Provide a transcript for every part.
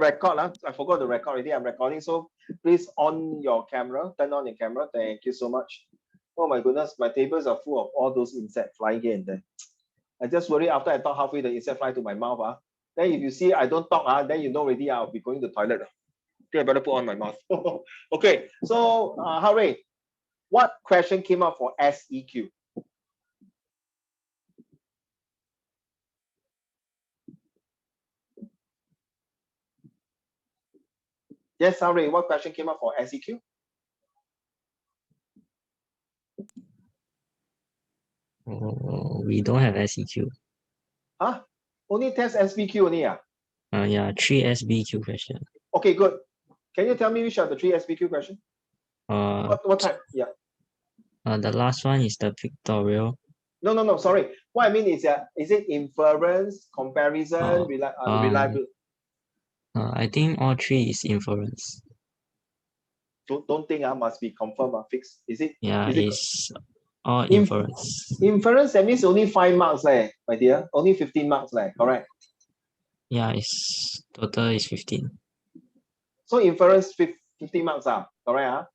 record. I forgot to record already. I'm recording. So please on your camera. Turn on your camera. Thank you so much. Oh my goodness, my tables are full of all those insects flying here and there. I just worry after I talk halfway, the insect fly to my mouth. Then if you see I don't talk, then you know already I'll be going to the toilet. Okay, I better put on my mask. Okay, so Harry, what question came up for SEQ? Yes, Harry, what question came up for SEQ? Oh, we don't have SEQ. Huh? Only test SBQ only. Yeah, 3 SBQ question. Okay, good. Can you tell me which are the 3 SBQ questions? What type? Yeah. The last one is the pictorial. No, sorry. What I mean is it inference, comparison, reliability? I think all 3 is inference. Don't think must be confirmed, fixed. Is it? Yeah, is it it's all inference. Inference, that means only 5 marks, my dear. Only 15 marks, correct? Yeah, it's total is 15. So inference 50 marks, correct?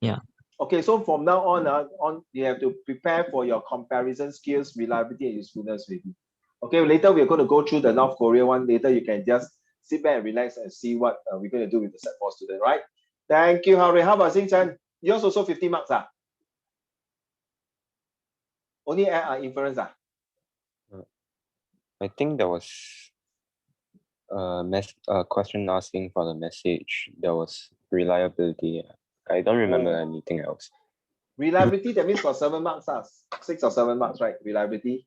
Yeah. Okay, so from now on, you have to prepare for your comparison skills, reliability, and usefulness with you. Okay, later we're going to go through the North Korea one. Later you can just sit back and relax and see what we're going to do with the Set 4 student, right? Thank you, Harry. How about Xing Chen? Yours also 50 marks, Only inference, I think there was a question asking for the message. There was reliability. I don't remember anything else. Reliability, that means for 7 marks, 6 or 7 marks, right? Reliability.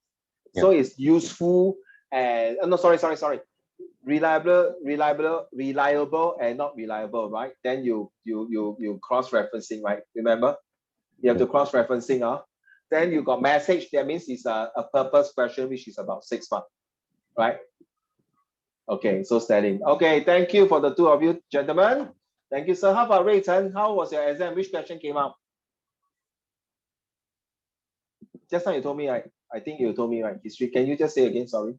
Yeah. So it's useful and no, sorry. Reliable and not reliable, right? Then you cross-referencing, right? Remember? You have to cross-referencing. Then you got message, that means it's a purpose question, which is about 6 marks, right? Okay, so studying. Okay, thank you for the 2 of you, gentlemen. Thank you, sir. How about Ray Chen? How was your exam? Which question came up? Just now you told me, right? I think you told me, right? History. Can you just say again? Sorry.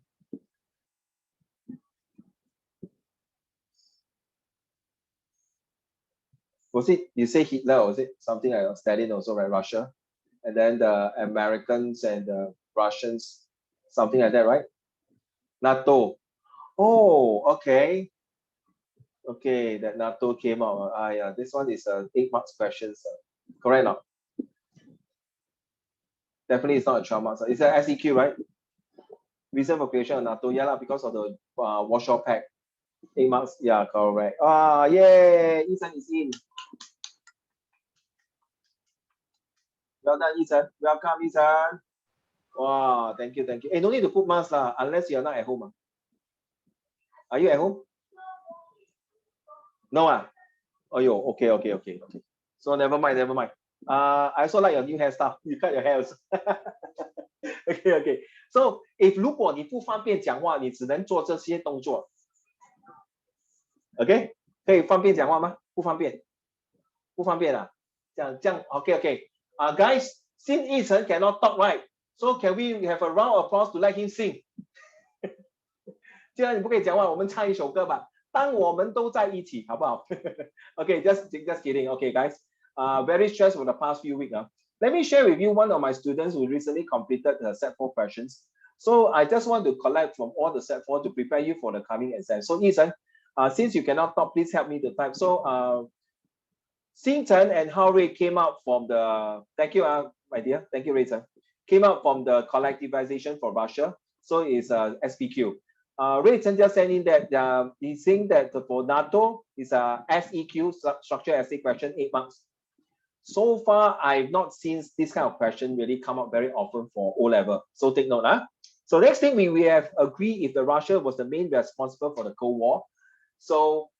Was it, you say Hitler, or was it something like Stalin also, right? Russia. And then the Americans and the Russians, something like that, right? NATO. Oh, okay. Okay, that NATO came out. Yeah, this one is 8 marks questions. Correct now? Definitely it's not a 12 marks. It's an SEQ, right? Reason for creation of NATO, yeah, because of the Warsaw Pact. 8 marks, yeah, correct. Yay, Ethan is in. Well done, Ethan. Welcome, Ethan. Wow, thank you. Hey, no need to put mask unless you're not at home. Are you at home? No, Oh, okay. So never mind. I also like your new hairstyle. You cut your hair also. Okay. So if 如果你不方便讲话，你只能做这些动作。Okay， 可以方便讲话吗？不方便这样 okay. Guys, since Ethan cannot talk, right? So can we have a round of applause to let him sing? 既然你不可以讲话，我们唱一首歌吧。当我们都在一起，好不好？ Okay, just kidding. Okay, guys. Very stressed for the past few weeks. Let me share with you one of my students who recently completed the Set 4 questions. So I just want to collect from all the Set 4 to prepare you for the coming exam. So Ethan, since you cannot talk, please help me to type. So Xing Chen and Hao Rui came out from the, thank you, my dear, thank you, Ray Chen, came out from the collectivization for Russia. So it's SPQ. Ray Chen just sent in that he's saying that for NATO is a SEQ, structured essay question, 8 marks. So far, I've not seen this kind of question really come up very often for O level. So take note. So next thing we have agreed if the Russia was the main responsible for the Cold War. So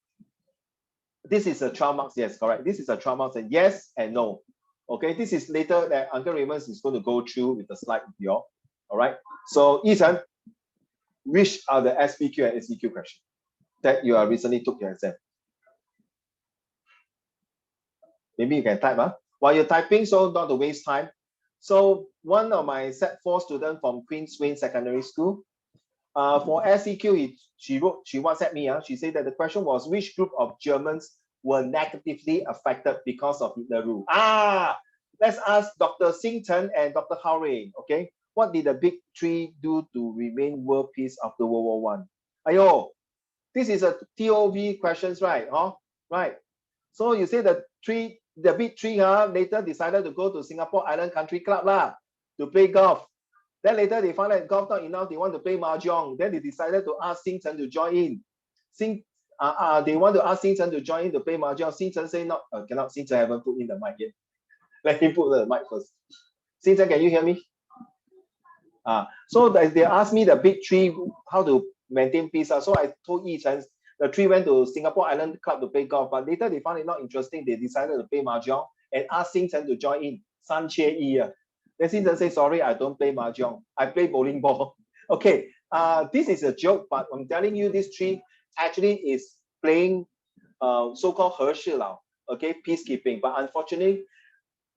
this is a 12 marks, yes, correct. This is a 12 marks, and yes and no. Okay, this is later that Uncle Raymond is going to go through with the slide with you all. All right. So Ethan, which are the SPQ and SEQ questions that you recently took your exam? Maybe you can type, while you're typing, so not to waste time. So one of my Set 4 students from Queensway Secondary School, For SEQ, she WhatsApp me. She said that the question was which group of Germans were negatively affected because of Hitler rule. Let's ask Dr. Sington and Dr. Howray. Okay, what did the big three do to remain world peace after World War One? Ayo, this is a TOV questions, right? Right. So you say the big three later decided to go to Singapore Island Country Club to play golf. Then later they found that golf not enough, they want to play mahjong. Then they decided to ask Sing Chen to join in. They want to ask Sing Chen to join in to play mahjong. Sing Chen say not, cannot. Sing Chen haven't put in the mic yet. Let him put the mic first. Sing Chen, can you hear me? So they asked me the big three how to maintain peace. So I told Yi Chen the three went to Singapore Island Club to play golf, but later they found it not interesting. They decided to play mahjong and asked Sing Chen to join in. 三缺一. Then Sing Chen say, sorry, I don't play mahjong. I play bowling ball. Okay, this is a joke, but I'm telling you, this three actually is playing so-called 和事佬, okay, peacekeeping. But unfortunately,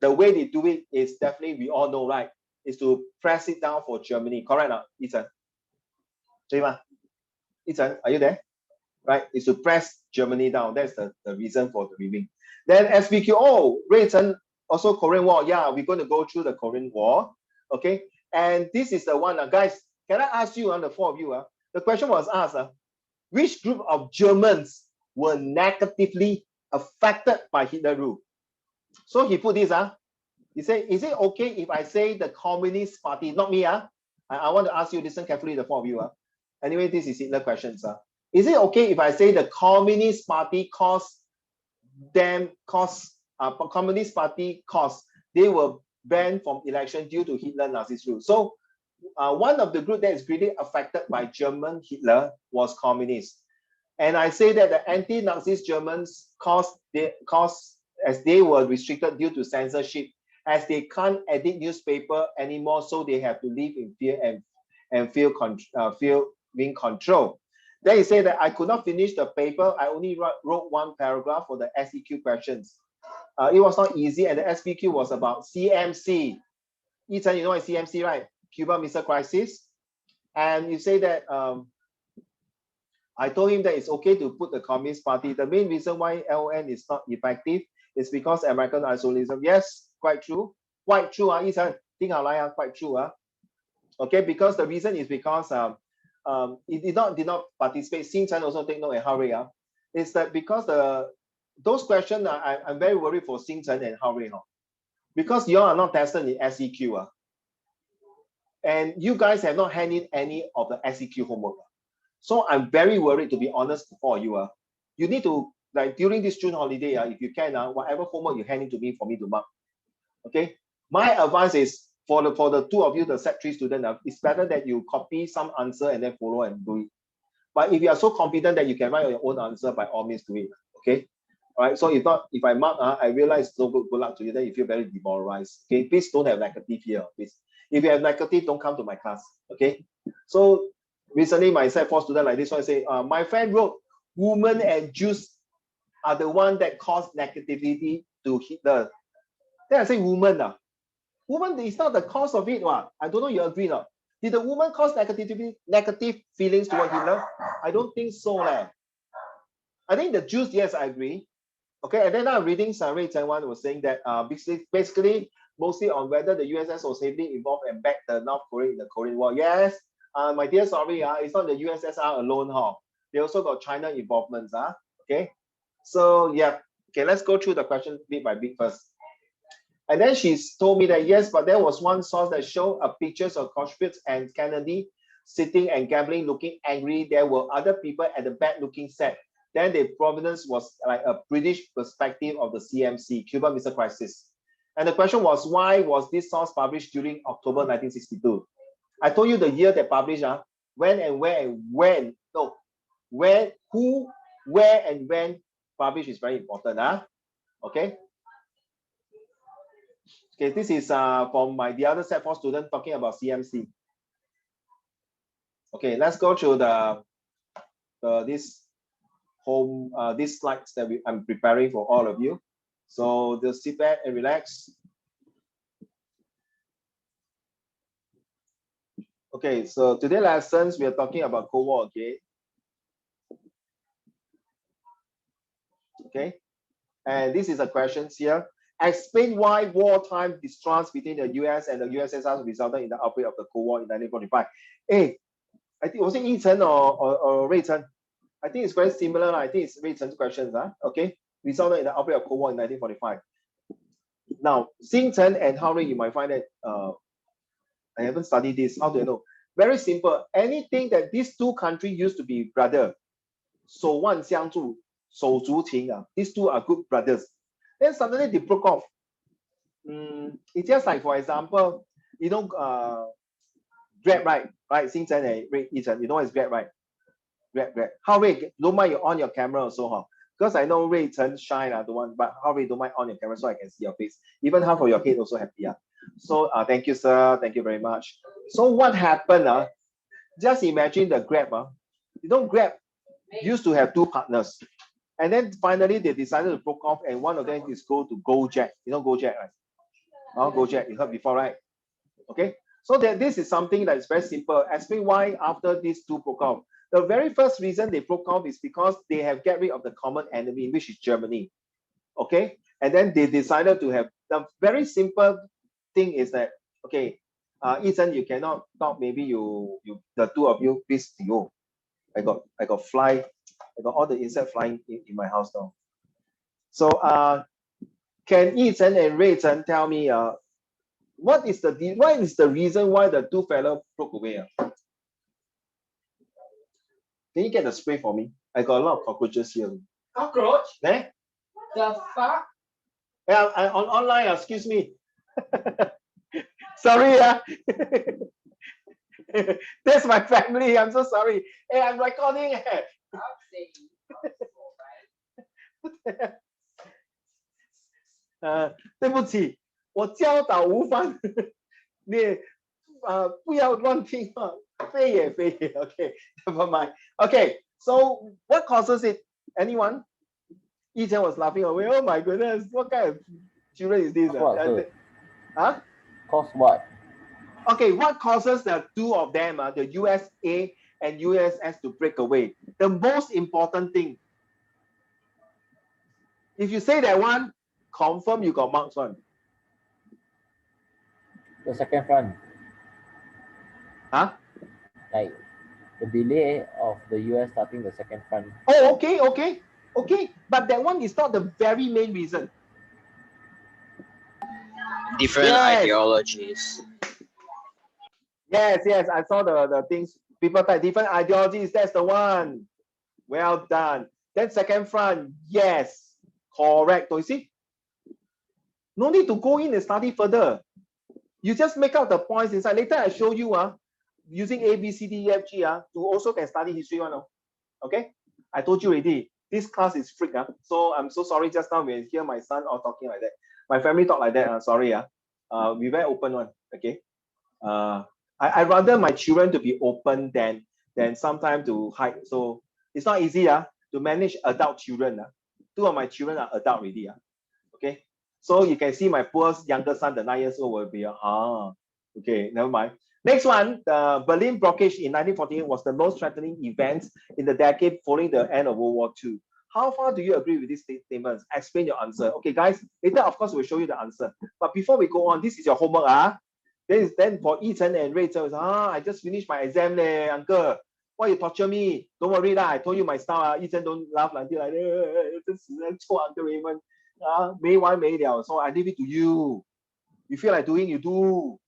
the way they do it is definitely, we all know, right, is to press it down for Germany. Correct now, Ethan? Ethan, are you there? Right, is to press Germany down. That's the reason for the remain. Then SBQ, Ray Chen, also Korean War. Yeah, we're going to go through the Korean War. Okay, and this is the one, guys. Can I ask you, the four of you? The question was asked, which group of Germans were negatively affected by Hitler rule? So he put this, he said, is it okay if I say the Communist Party? Not me, I want to ask you, listen carefully, the four of you. Anyway, this is Hitler questions. Is it okay if I say the Communist Party they were banned from election due to Hitler Nazi rule? So one of the group that is really affected by German Hitler was communist. And I say that the anti-Nazis Germans as they were restricted due to censorship, as they can't edit newspaper anymore, so they have to live in fear and feel being controlled. Then he said that I could not finish the paper. I only wrote one paragraph for the SEQ questions. It was not easy, and the SPQ was about CMC. Ethan, you know what CMC, right? Cuban Missile Crisis. And you say that I told him that it's okay to put the Communist Party. The main reason why LN is not effective is because American isolationism. Yes, quite true. Quite true, Ethan. Quite true. Okay, because the reason is because it did not participate. Sing Chen also take note and hurry. It's that because those questions I'm very worried for Sing Chen and hurry. Because you all are not tested in SEQ. And you guys have not handed in any of the SEQ homework. So I'm very worried, to be honest, for you. You need to, like during this June holiday, if you can, whatever homework you hand in to me for me to mark. Okay. My advice is for the two of you, the Set 3 student, it's better that you copy some answer and then follow and do it. But if you are so confident that you can write your own answer, by all means do it. Okay. All right. So if I mark, I realize it's no good luck to you, then you feel very demoralized. Okay. Please don't have negative here. Please. If you have negative, don't come to my class. Okay. So recently, my Set 4 student like this one say, my friend wrote, women and Jews are the one that caused negativity to Hitler. Then I say, woman. Woman is not the cause of it. I don't know you agree or not. Did the woman cause negative feelings toward Hitler? I don't think so. I think the Jews, yes, I agree. Okay, and then I'm reading Ray Chen one was saying that basically mostly on whether the USS was heavily involved and backed the North Korea in the Korean War. Yes, my dear, sorry, it's not the USSR alone. They also got China involvements. Okay, so yeah, okay, let's go through the question bit by bit first. And then she's told me that yes, but there was one source that showed pictures of Auschwitz and Kennedy sitting and gambling, looking angry. There were other people at the back looking sad. Then the provenance was like a British perspective of the CMC, Cuban Missile Crisis. And the question was, why was this source published during October 1962? I told you the year they published, when and where and when. No, where, who, where and when published is very important. Okay. Okay, this is from the other Set 4 student talking about CMC. Okay, let's go to these slides that I'm preparing for all of you. So just sit back and relax. Okay, so today lessons we are talking about Cold War. Okay, and this is a question here. Explain why wartime distrust between the US and the USSR resulted in the outbreak of the Cold War in 1945. Hey, I think was it Yi Chen or Rui Chen? I think it's very similar. I think it's Rui Chen's questions. Okay, resulted in the outbreak of Cold War in 1945. Now, Xing Chen and Hao Rui, you might find that I haven't studied this. How do I know? Very simple. Anything that these two countries used to be brother, 手腕相助, 手足情, these two are good brothers. Then suddenly they broke off. It's just like, for example, you know, Grab, right? Xing Chen and Yi Chen, you know what is Grab, right? Grab. How Rui, don't mind you on your camera also, huh? Because I know Rui Chen shy, the one, but how Rui don't mind on your camera so I can see your face. Even half of your head also happy. So thank you, sir. Thank you very much. So what happened? Just imagine the Grab. You know, Grab used to have two partners. And then finally they decided to broke off, and one of them is go to Gojek. You know Gojek, right? Gojek, you heard before, right? Okay. So that this is something that is very simple. Explain why after these two broke off. The very first reason they broke off is because they have get rid of the common enemy, which is Germany. Okay. And then they decided to have the very simple thing is that, okay, Yi Chen, you cannot talk. Maybe you the two of you please go. I got all the insects flying in my house now. So can Yi Chen and Rui Chen tell me what is the reason why the two fellow broke away? Can you get the spray for me? I got a lot of cockroaches here. Cockroach? Eh? The fuck? Yeah, on online, excuse me. Sorry, that's my family. I'm so sorry. Hey, I'm recording. 对不起，我教导无方，你不要乱听话，非也。Okay, never mind. Okay, so what causes it? Anyone? Yi Chen was laughing away. Oh my goodness, what kind of children is this? Huh? Cause what? Okay, what causes the two of them, the USA and USS, to break away? The most important thing. If you say that one, confirm you got marks one. The second front. Huh? Like the delay of the US starting the second front. Oh, okay. But that one is not the very main reason. Different ideologies. Yes, I saw the things. People type different ideologies. That's the one. Well done. Then second front, yes, correct. So you see, no need to go in and study further. You just make out the points inside. Later I show you using A, B, C, D, E, F, G to also can study history one. Okay, I told you already. This class is freak. So I'm so sorry just now when you hear my son all talking like that. My family talk like that. Sorry. We very open one. Okay. I rather my children to be open than sometimes to hide. So it's not easy to manage adult children. Two of my children are adult already. Okay. So you can see my poor younger son, the 9 years old, will be okay, never mind. Next one, the Berlin blockage in 1948 was the most threatening event in the decade following the end of World War II. How far do you agree with these statements? Explain your answer. Okay, guys, later, of course, we'll show you the answer. But before we go on, this is your homework. Then for Yi Chen and Rui Chen, I just finished my exam, uncle. Why you torture me? Don't worry, I told you my style. Yi Chen don't laugh until like, Uncle Raymond. May one, may liao. So I leave it to you. You feel like doing, you do.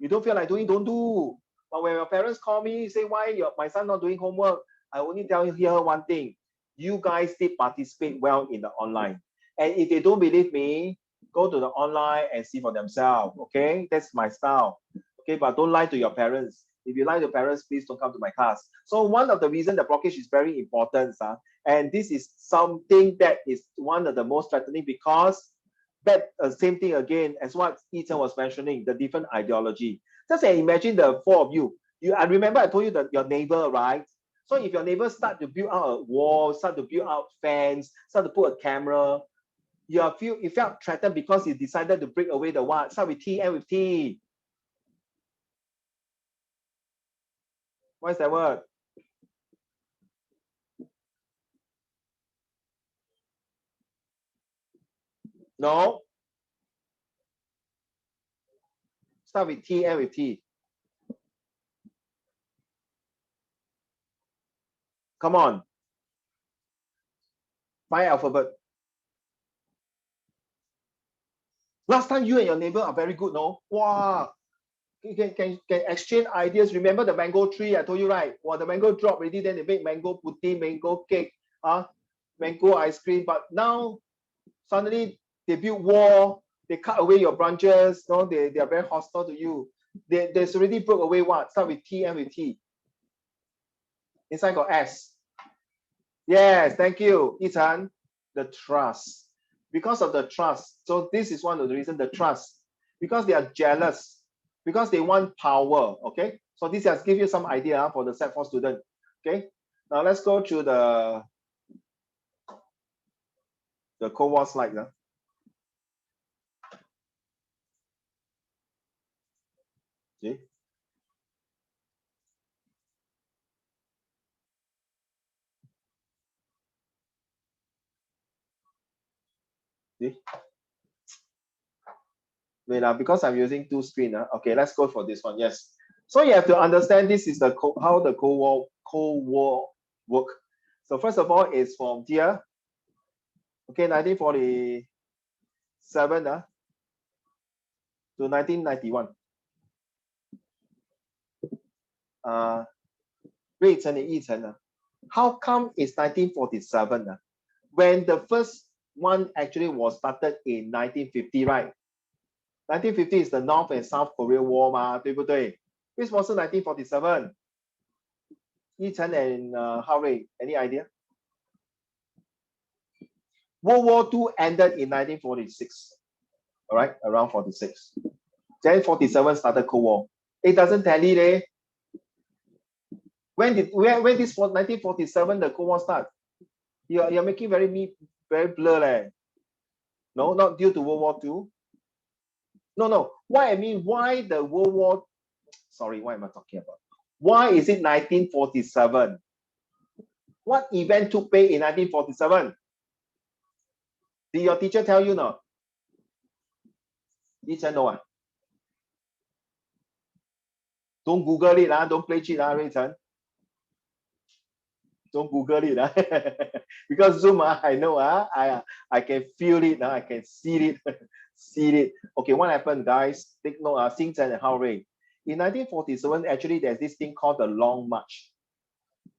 You don't feel like doing, don't do. But when your parents call me, say why my son not doing homework, I only tell you here one thing. You guys did participate well in the online. And if they don't believe me, go to the online and see for themselves. Okay, that's my style. Okay, but don't lie to your parents. If you lie to your parents, please don't come to my class. So one of the reasons the blockage is very important, and this is something that is one of the most threatening because that same thing again as what Yi Chen was mentioning, the different ideology. Just imagine the four of you. I remember I told you that your neighbor, right? So if your neighbor start to build out a wall, start to build out fence, start to put a camera, you felt threatened because you decided to break away the what? Start with T, end with T. What is that word? No. Start with T, end with T. Come on. 5 alphabet. Last time you and your neighbor are very good, no? Wow. Can exchange ideas. Remember the mango tree? I told you, right? Well, the mango drop already, then they make mango pudding, mango cake, mango ice cream. But now, suddenly, they build wall, they cut away your branches, no? They are very hostile to you. There's already broke away what? Start with T, end with T. Inside got S. Yes, thank you, Ethan. The trust. Because of the trust. So this is one of the reasons, the trust. Because they are jealous. Because they want power. Okay. So this has give you some idea for the Set 4 student. Okay. Now let's go to the Cold War slide. See? See? Wait, because I'm using two screens. Okay, let's go for this one. Yes. So you have to understand this is the how the Cold War work. So first of all, it's from here. Okay, 1947 to 1991. 瑞成and 义成 how come it's 1947 when the first one actually was started in 1950, right? 1950 is the North and South Korea War 嘛，对不对？为什么是 1947? 义成 and Hao Rui, any idea? World War II ended in 1946, all right, around 46. Then 47 started Cold War. It doesn't tally, eh? When this 1947 the Cold War start? You're making very blur, leh. No, not due to World War II. No. Why I mean, why the World War? Sorry, what am I talking about? Why is it 1947? What event took place in 1947? Did your teacher tell you no? Teacher no. Don't Google it, don't play cheat, Ray Chen. Don't Google it, because Zoom, I know, I can feel it, I can see it. Okay, what happened, guys? Take note, Xing Chen and Hao Rui. In 1947, actually, there's this thing called the Long March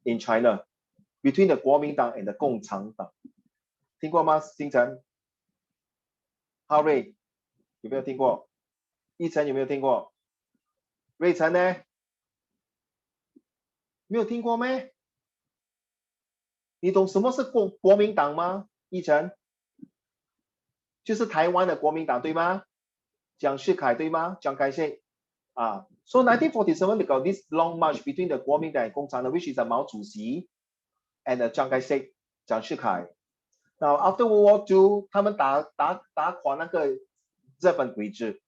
in China between the Kuomintang and the Gongchangdang. 听过吗，星辰？ Hao Rui 有没有听过？一晨有没有听过？瑞晨呢？没有听过咩？你懂什么是国民党吗？一晨，就是台湾的国民党对吗？蒋世凯对吗？蒋介石啊。So 1947 they got this long march between the 国民党 and 共产党 which is Mao Zedong and Chiang Kai-shek 蒋世凯。Now after World War II 他们打垮那个日本鬼子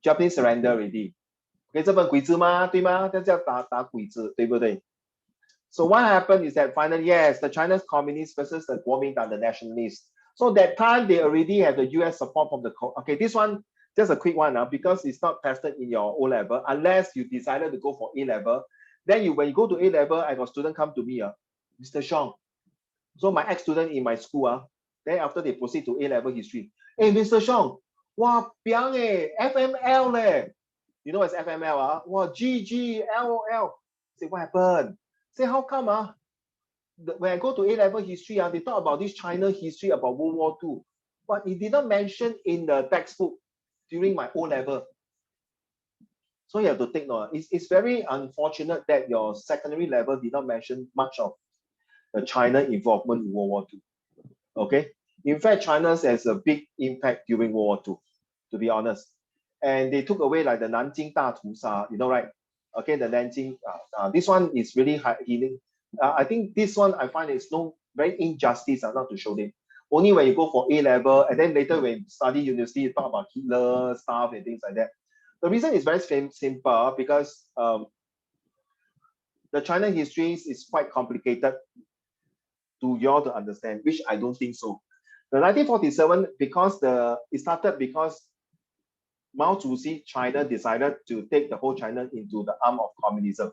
Japanese surrender already。OK 日本鬼子吗？对吗？这叫打鬼子，对不对？So what happened is that finally, yes, the Chinese communists versus the Kuomintang, the nationalists. So that time they already have the US support from the, okay, this one, just a quick one now, because it's not tested in your O level, unless you decided to go for A level. Then when you go to A level, I got student come to me, Mr. Shong. So my ex-student in my school, then after they proceed to A level history. Hey, Mr. Shong, wow, piang FML leh. You know what's FML? Wow, GG, LOL. Say, what happened? Say, how come when I go to A-level history, they talk about this China history about World War II, but it did not mention in the textbook during my O-level. So you have to take note. It's very unfortunate that your secondary level did not mention much of the China involvement in World War II. Okay, in fact, China has a big impact during World War II, to be honest. And they took away like the Nanjing 大屠杀, you know, right? Okay, the Nanjing, this one is really healing. I think this one I find is no very injustice not to show them. Only when you go for A level and then later when you study university, you talk about Hitler stuff and things like that. The reason is very simple because the China history is quite complicated to you all to understand, which I don't think so. The 1947, because it started because Mao Zedong China decided to take the whole China into the arm of communism.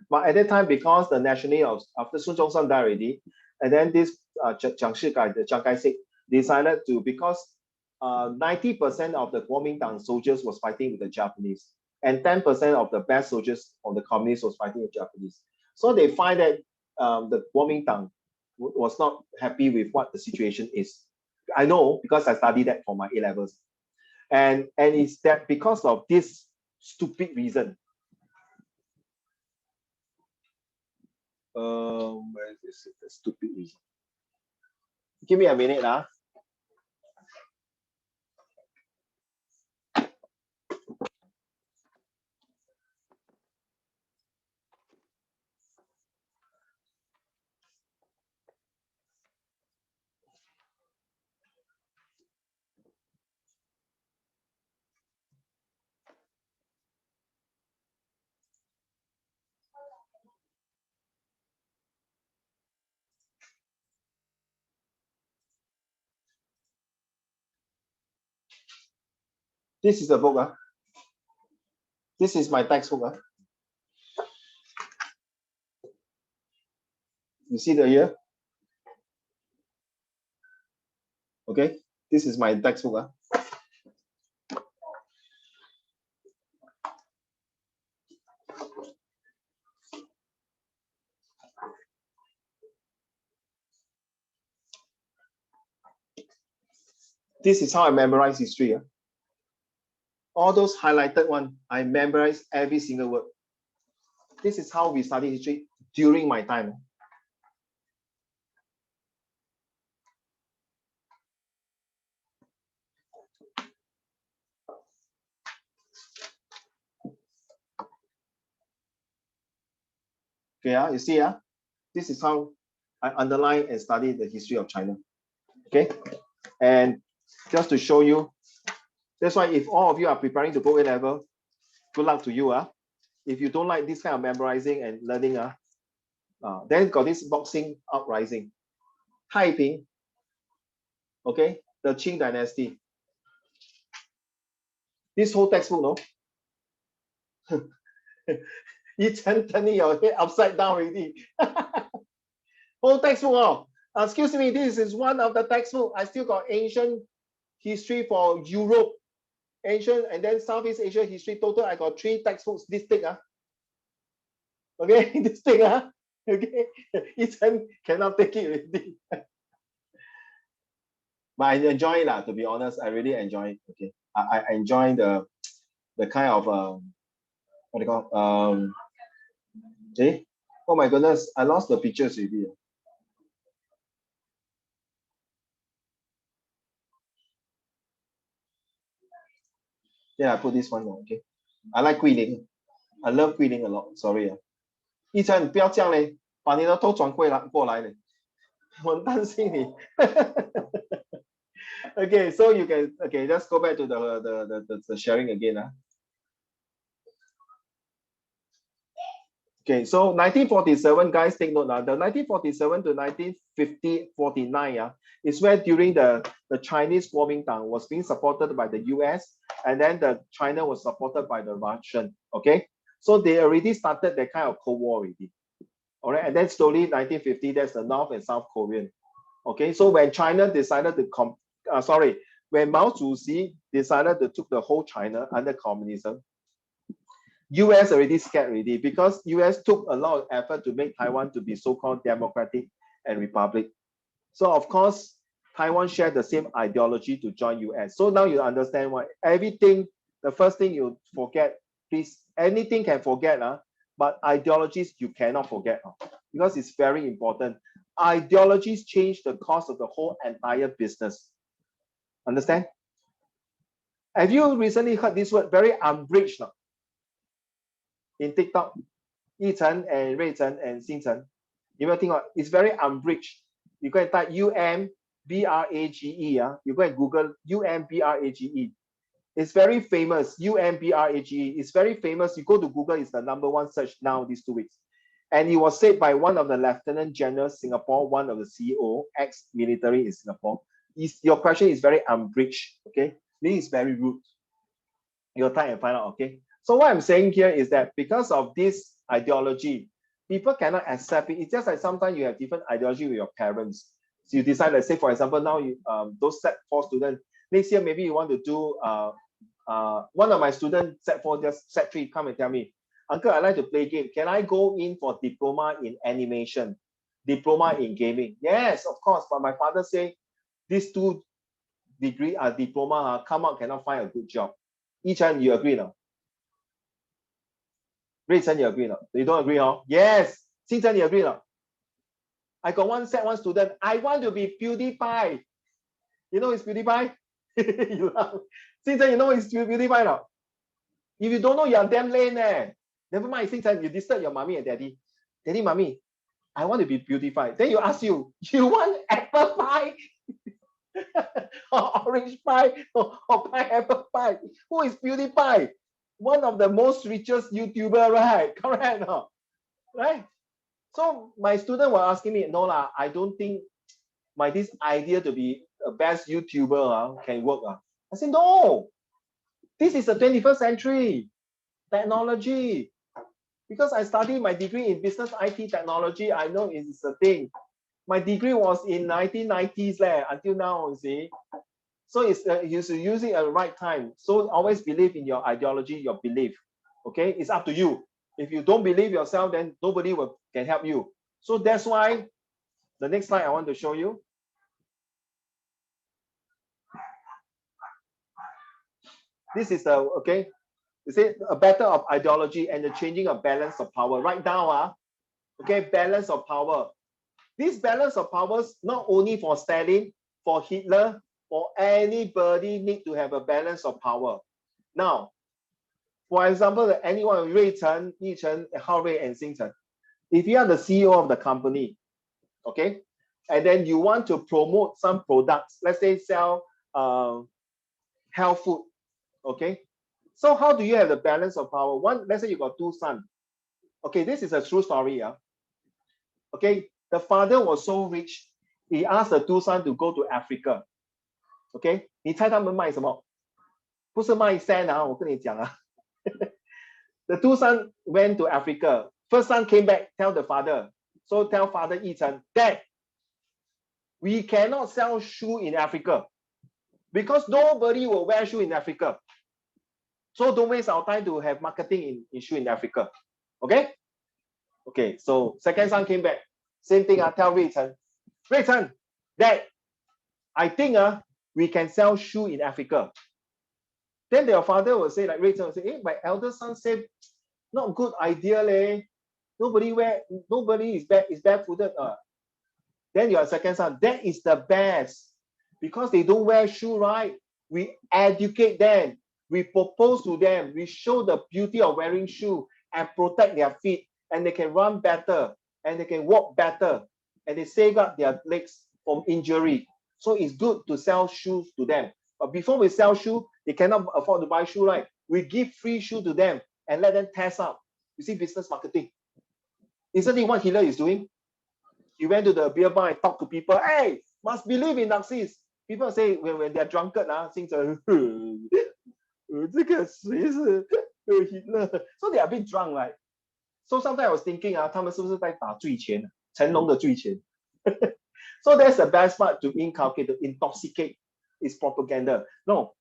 But at that time, because the nationality after Sun Yat-sen died already, and then this Chiang Kai-shek decided to, because 90% of the Kuomintang soldiers was fighting with the Japanese, and 10% of the best soldiers of the communists was fighting with Japanese. So they find that the Kuomintang was not happy with what the situation is. I know because I studied that for my A-levels. And it's that because of this stupid reason. Where is this? The stupid reason. Give me a minute, huh? This is the book. Huh? This is my textbook. Huh? You see the year? Okay, this is my textbook. Huh? This is how I memorize history. Huh? All those highlighted one, I memorize every single word. This is how we study history during my time. Okay, you see, this is how I underline and study the history of China. Okay, and just to show you, that's why if all of you are preparing to go A-level, good luck to you. If you don't like this kind of memorizing and learning, then got this boxing uprising. Taiping, okay, the Qing dynasty. This whole textbook, no? You turning your head upside down already. Whole textbook, oh. Excuse me, this is one of the textbook. I still got ancient history for Europe, ancient, and then Southeast Asia history. Total, I got 3 textbooks. This thick, okay, this thick, okay. Ethan cannot take it already. But I enjoy it, to be honest. I really enjoy it. Okay, I enjoy the kind of what do you call oh my goodness, I lost the pictures already. Yeah, I put this one. Okay, I like Guilin. I love Guilin a lot. Sorry. 一晨，你不要这样嘞，把你的头转过来嘞，我很担心你。Okay, so you can just go back to the sharing again. Okay, so 1947, guys, take note now. The 1947 to 1949 is where during the Chinese Kuomintang was being supported by the US, and then China was supported by the Russian. Okay, so they already started that kind of Cold War already. All right, and then slowly 1950, that's the North and South Korean. Okay, so when China decided to when Mao Zedong decided to took the whole China under communism, US already scared already because US took a lot of effort to make Taiwan to be so-called democratic and republic. So of course, Taiwan shared the same ideology to join US. So now you understand why everything, the first thing you forget, please, anything can forget, but ideologies you cannot forget because it's very important. Ideologies change the course of the whole entire business. Understand? Have you recently heard this word, very unbridged? In TikTok, Yichen and Ruichen and Xingchen, you will think it's very unbridged. You go and type UMBRAGE. You go and Google UMBRAGE. It's very famous. UMBRAGE. It's very famous. You go to Google, it's the #1 search now these 2 weeks. And it was said by one of the Lieutenant General Singapore, one of the CEO, ex-military in Singapore. Your question is very unbridged, okay? This is very rude. You'll try and find out, okay? So what I'm saying here is that because of this ideology, people cannot accept it. It's just like sometimes you have different ideology with your parents. So you decide, let's say, for example, now you those Set 4 students, next year maybe you want to do, one of my students, Set 4, just Set 3, come and tell me, Uncle, I like to play game. Can I go in for diploma in animation, diploma in gaming? Yes, of course. But my father say, these two diploma come out cannot find a good job. Yi-Chen, you agree now? Ray-Chen, you agree now? You don't agree, huh? Yes. Xin-Chen, you agree now? I got one Set 1 student. I want to be PewDiePie. You know it's PewDiePie? You laugh. Xin-Chen, you know it's PewDiePie now? If you don't know, you're damn lame, eh? Never mind, Xin-Chen, you disturb your mommy and daddy. Daddy, mommy, I want to be PewDiePie. Then you ask you want apple pie? Or orange pie? Or pineapple pie? Who is PewDiePie? One of the most richest YouTuber, right? Correct, no? Right? So my student were asking me, no lah, I don't think this idea to be a best YouTuber can work. I said, no, this is the 21st century technology. Because I studied my degree in business IT technology, I know it's a thing. My degree was in 1990s until now, you see. So it's you should use it at the right time. So always believe in your ideology, your belief. Okay, it's up to you. If you don't believe yourself, then nobody can help you. So that's why the next slide I want to show you. This is the okay. You see a battle of ideology and the changing of balance of power. Right now, okay, balance of power. This balance of powers not only for Stalin, for Hitler, for anybody need to have a balance of power. Now, for example, anyone, Ray-Chen, Yi-Chen, Hao-Rui, and Xing-Chen, if you are the CEO of the company, okay, and then you want to promote some products, let's say sell health food, okay. So how do you have the balance of power? One, let's say you got two sons. Okay, this is a true story. Okay, the father was so rich, he asked the two sons to go to Africa. Okay, 你猜他们卖什么？不是卖 sand 我跟你讲The two sons went to Africa. First son came back, tell the father. So tell father Yi-Chen, Dad, we cannot sell shoe in Africa because nobody will wear shoe in Africa. So don't waste our time to have marketing in shoe in Africa. Okay? Okay, so second son came back. Same thing, tell Ray-Chen. Ray-Chen, Dad, I think we can sell shoe in Africa. Then their father will say, like Ray-Chen will say, hey, my elder son said, not good idea, leh. Nobody is barefooted. Then your second son, that is the best. Because they don't wear shoe, right? We educate them. We propose to them. We show the beauty of wearing shoe and protect their feet. And they can run better. And they can walk better. And they save up their legs from injury. So it's good to sell shoes to them. But before we sell shoe, they cannot afford to buy shoe, right? We give free shoe to them and let them test out. You see, business marketing. Isn't it what Hitler is doing? He went to the beer bar and talked to people. Hey, must believe in Nazis. People say when they're drunkard, things are Hitler. So they are a bit drunk, right? So sometimes I was thinking, 他们是不是在打醉拳？成龙的醉拳。So that's the best part to inculcate, to intoxicate is propaganda. No.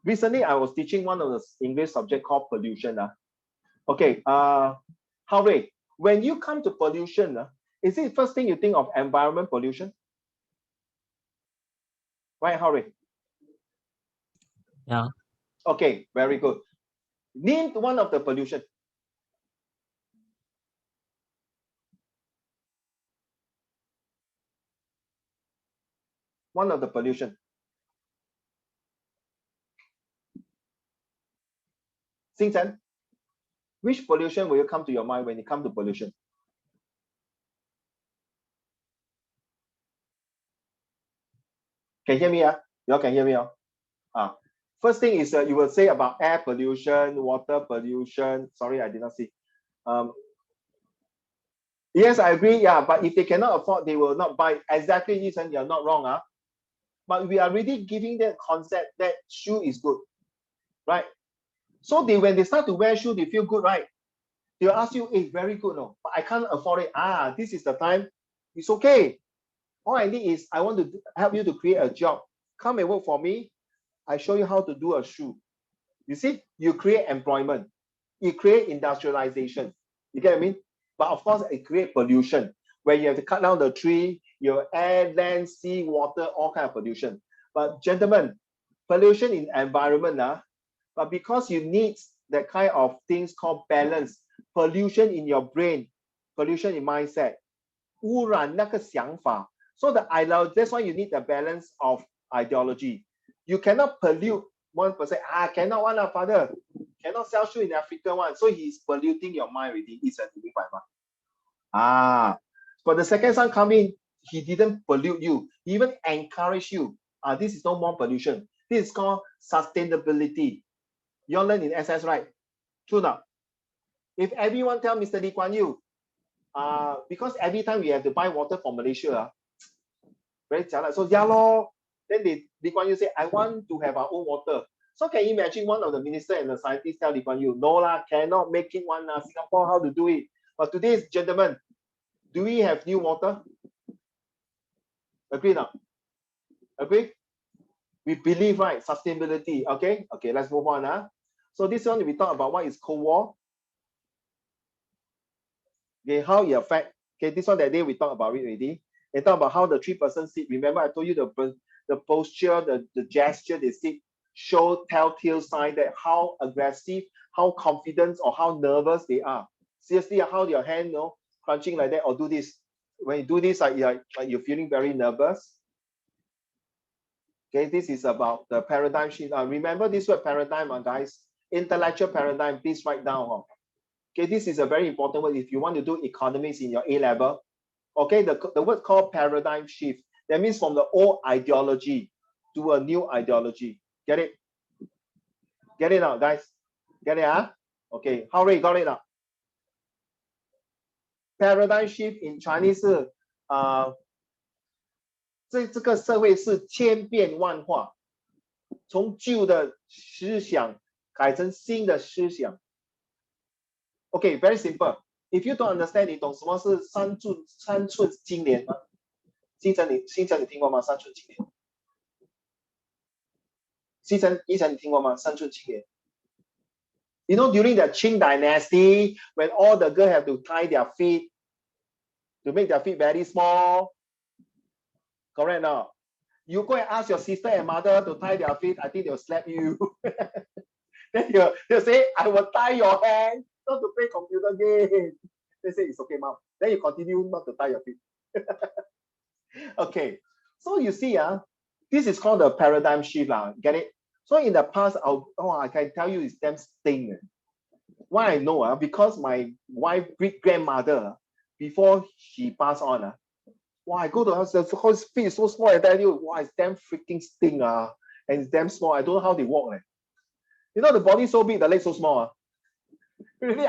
Recently, I was teaching one of the English subject called pollution. Okay, Hao-Rui, when you come to pollution, is it first thing you think of environment pollution? Right, Hao-Rui? Yeah. Okay, very good. Name one of the pollution. One of the pollution. Xing-Chen, which pollution will you come to your mind when it comes to pollution? Can you hear me? You all can hear me? First thing is you will say about air pollution, water pollution. Sorry, I did not see. Yes, I agree. Yeah, but if they cannot afford, they will not buy. Exactly, Ethan, you're not wrong. But we are really giving that concept that shoe is good, right? So when they start to wear shoe, they feel good, right? They'll ask you, hey, very good, no, but I can't afford it. This is the time. It's okay. All I need is I want to help you to create a job. Come and work for me. I show you how to do a shoe. You see, you create employment. You create industrialization. You get what I mean? But of course, it creates pollution where you have to cut down the tree, your air, land, sea, water, all kind of pollution. But gentlemen, pollution in environment, but because you need that kind of things called balance, pollution in your brain, pollution in mindset, 污染那个想法. So that's why you need the balance of ideology. You cannot pollute 1%. Cannot one, father. Cannot sell shoe in Africa one. So he's polluting your mind already. But the second son come in, he didn't pollute you. He even encourage you. This is no more pollution. This is called sustainability. You all learn in SS, right? True now. If everyone tell Mr. Lee Kuan Yew, because every time we have to buy water from Malaysia, very jialat. So yeah lor. Then Lee Kuan Yew say, I want to have our own water. So can you imagine one of the minister and the scientists tell Lee Kuan Yew, no lah, cannot make it one Singapore, how to do it? But today's gentlemen, do we have new water? Agree now? Agree? We believe, right? Sustainability. Okay, let's move on. So this one we talk about what is Cold War. Okay, how it affect. Okay, this one that day we talk about it already. They talk about how the 3-person sit. Remember, I told you the posture, the gesture they sit show telltale sign that how aggressive, how confident, or how nervous they are. Seriously, how your hand, crunching like that, or do this. When you do this, you're feeling very nervous. Okay, this is about the paradigm shift. Remember this word paradigm, guys. Intellectual paradigm, please write down. Okay, this is a very important word if you want to do economics in your A level. Okay, the word called paradigm shift. That means from the old ideology to a new ideology. Get it? Get it now, guys? Get it? Okay, how got it now? Paradigm shift in Chinese 是这个社会是千变万化，从旧的思想改成新的思想。Okay, very simple. If you don't understand, 你懂什么是三寸金莲吗？星辰你听过吗？三寸金莲。依晨你听过吗？三寸金莲。You know, during the Qing dynasty, when all the girls have to tie their feet to make their feet very small, correct now? You go and ask your sister and mother to tie their feet, I think they'll slap you. Then they'll say, I will tie your hand, not to play computer game. They say, it's okay, mom. Then you continue not to tie your feet. Okay, so you see, this is called the paradigm shift. Get it? So in the past, I can tell you it's damn sting. Why I know? Because my wife, great-grandmother, before she passed on, I go to her, her feet is so small, I tell you, it's damn freaking sting, and it's damn small. I don't know how they walk. You know, the body so big, the legs so small. Really,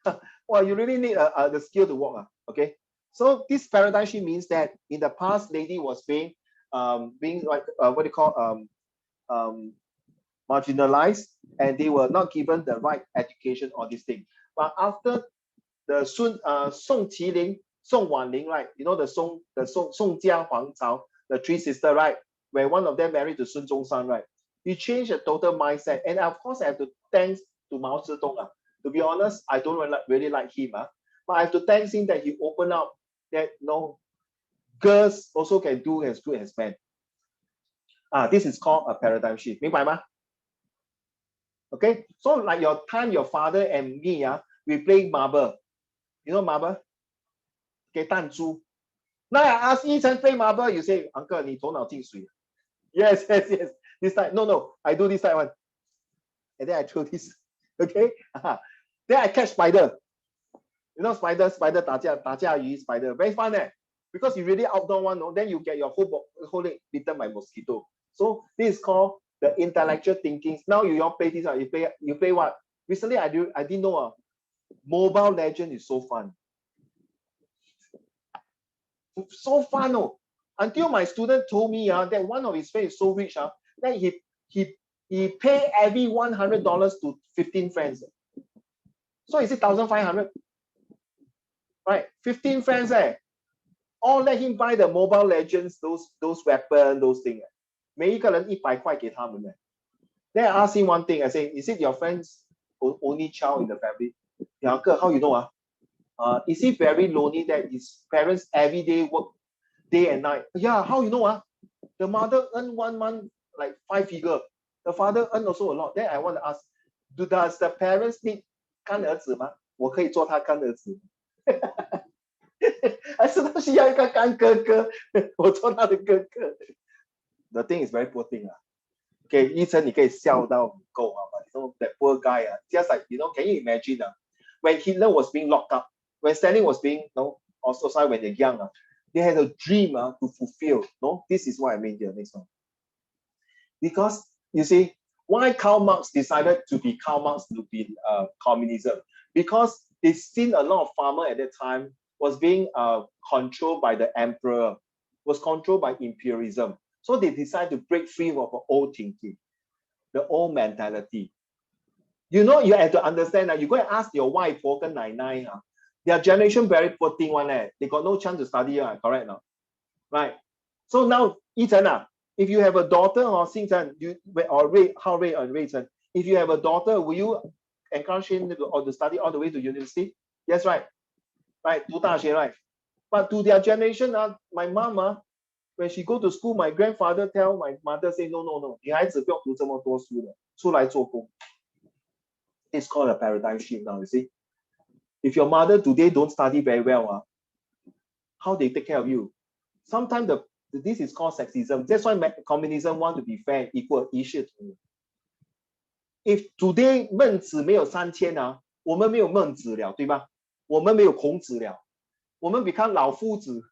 you really need the skill to walk. Okay, so this paradigm shift means that in the past, lady was being like what do you call marginalized, and they were not given the right education or this thing. But after the Song Qilin, Song Wanling, right? You know the Song Jia Huang Cao, the 3 sisters, right? Where one of them married to Sun Zhongshan, right? He changed the total mindset, and of course I have to thanks to Mao Zedong. To be honest, I don't really like him, but I have to thank him that he opened up that girls also can do as good as men. This is called a paradigm shift. 明白吗? Okay, so like your father and me, we play marble. You know marble? Okay, 弹珠. Now I ask Yi Chen play marble, you say, Uncle, 你头脑进水. Yes. This side, no, I do this side one. And then I throw this. Okay? Then I catch spider. You know spider 打架鱼 spider. Very fun, because you really outdoor one, then you get your whole leg bitten by mosquito. So this is called the intellectual thinking. Now you all play this, you play what? Recently I didn't know Mobile Legend is so fun. so fun, oh. Until my student told me that one of his friends is so rich, that he pay every $100 to 15 friends. So is it 1,500? Right, 15 friends, all let him buy the Mobile Legends, those weapons, those things. 每一个人100块给他们。Then I asked him one thing. I say, is it your friend's only child in the family? Yeah, uncle, how you know? Is he very lonely that his parents every day work day and night? Yeah, how you know? The mother earn 1 month like 5 figure. The father earn also a lot. Then I want to ask, does the parents need 干儿子吗？我可以做他干儿子。还是他需要一个干哥哥？我做他的哥哥。The thing is very poor thing. Okay, 医生你可以笑到够啊 but you know that poor guy just like can you imagine when Hitler was being locked up, when Stalin was being also when they're young they had a dream to fulfill. This is what I mean here. Next one. Because you see, why Karl Marx decided to be Karl Marx to be communism? Because they've seen a lot of farmer at that time was being controlled by the emperor, was controlled by imperialism. So they decided to break free of the old thinking, the old mentality. You have to understand that you go and ask your wife, their generation very poor thing one. They got no chance to study, correct now? Right. So now, Ethan, if you have a daughter or Xingchen, Ray and Rayton, if you have a daughter, will you encourage him to study all the way to university? Yes, right. Right, 读大学, right? But to their generation, my mom, when she go to school, my grandfather tell my mother, say, no, 女孩子不用读这么多书的，出来做工。It's called a paradigm shift now, you see. If your mother today don't study very well, how they take care of you? Sometimes this is called sexism. That's why communism want to be fair, equal, 一视同仁。If today 孟子没有3000我们没有孟子了，对吧？我们没有孔子了，我们 become 老夫子。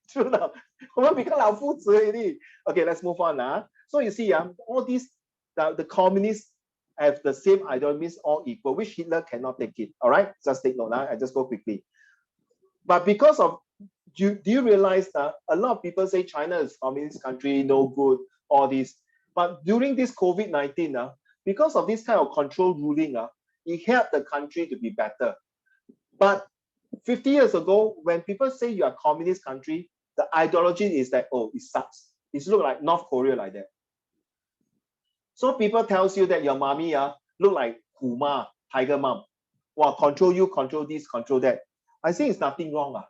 True now. 我们 become 老夫子 already. Okay, let's move on. So you see, all these the communists have the same ideologies, all equal, which Hitler cannot take it. All right, just take note. I just go quickly. But because of do you realize that a lot of people say China is a communist country, no good, all this. But during this COVID-19, because of this kind of control ruling, it helped the country to be better. But 50 years ago, when people say you are a communist country, the ideology is that, oh, it sucks. It looks like North Korea like that. So people tells you that your mommy look like Huma, tiger mom. Well, control you, control this, control that. I think it's nothing wrong.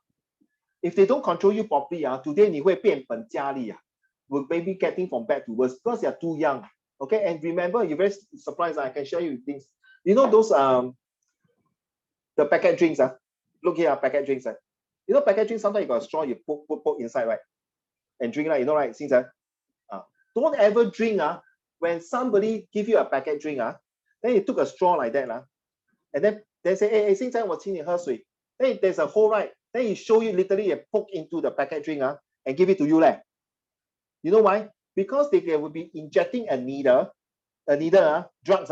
If they don't control you properly, today 你会变本加厉. Will maybe getting from bad to worse because you're too young. Okay, and remember, you're very surprised. I can share you things. You know those the packet drinks. Look here, packet drinks. You know, packet drinks, sometimes you got a straw, you poke inside, right? And drink, right? You know, right? Since don't ever drink when somebody give you a packet drink, then you took a straw like that, and then they say, hey, 现在我请你喝水. Then there's a hole, right? Then he show you literally a poke into the packet drink and give it to you. You know why? Because they will be injecting a needle, drugs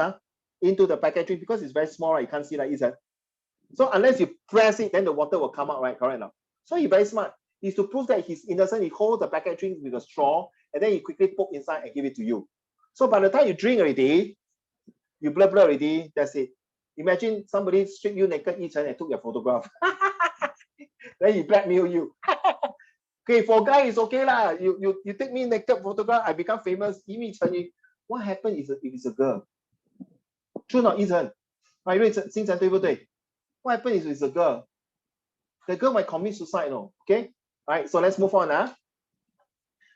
into the packet drink because it's very small, right? You can't see like this. So unless you press it, then the water will come out, right? Correct now. So he's very smart. He's to prove that he's innocent. He holds the packet drink with a straw and then he quickly poke inside and give it to you. So by the time you drink already, you blur already, that's it. Imagine somebody strip you naked, and took your photograph. Then he blackmail you. Okay, for guy it's okay lah. You take me naked photograph, I become famous. What happened if it's a girl? True not, Ethan? Right, what happened if it's a girl? The girl might commit suicide, no? Okay? Right, so let's move on.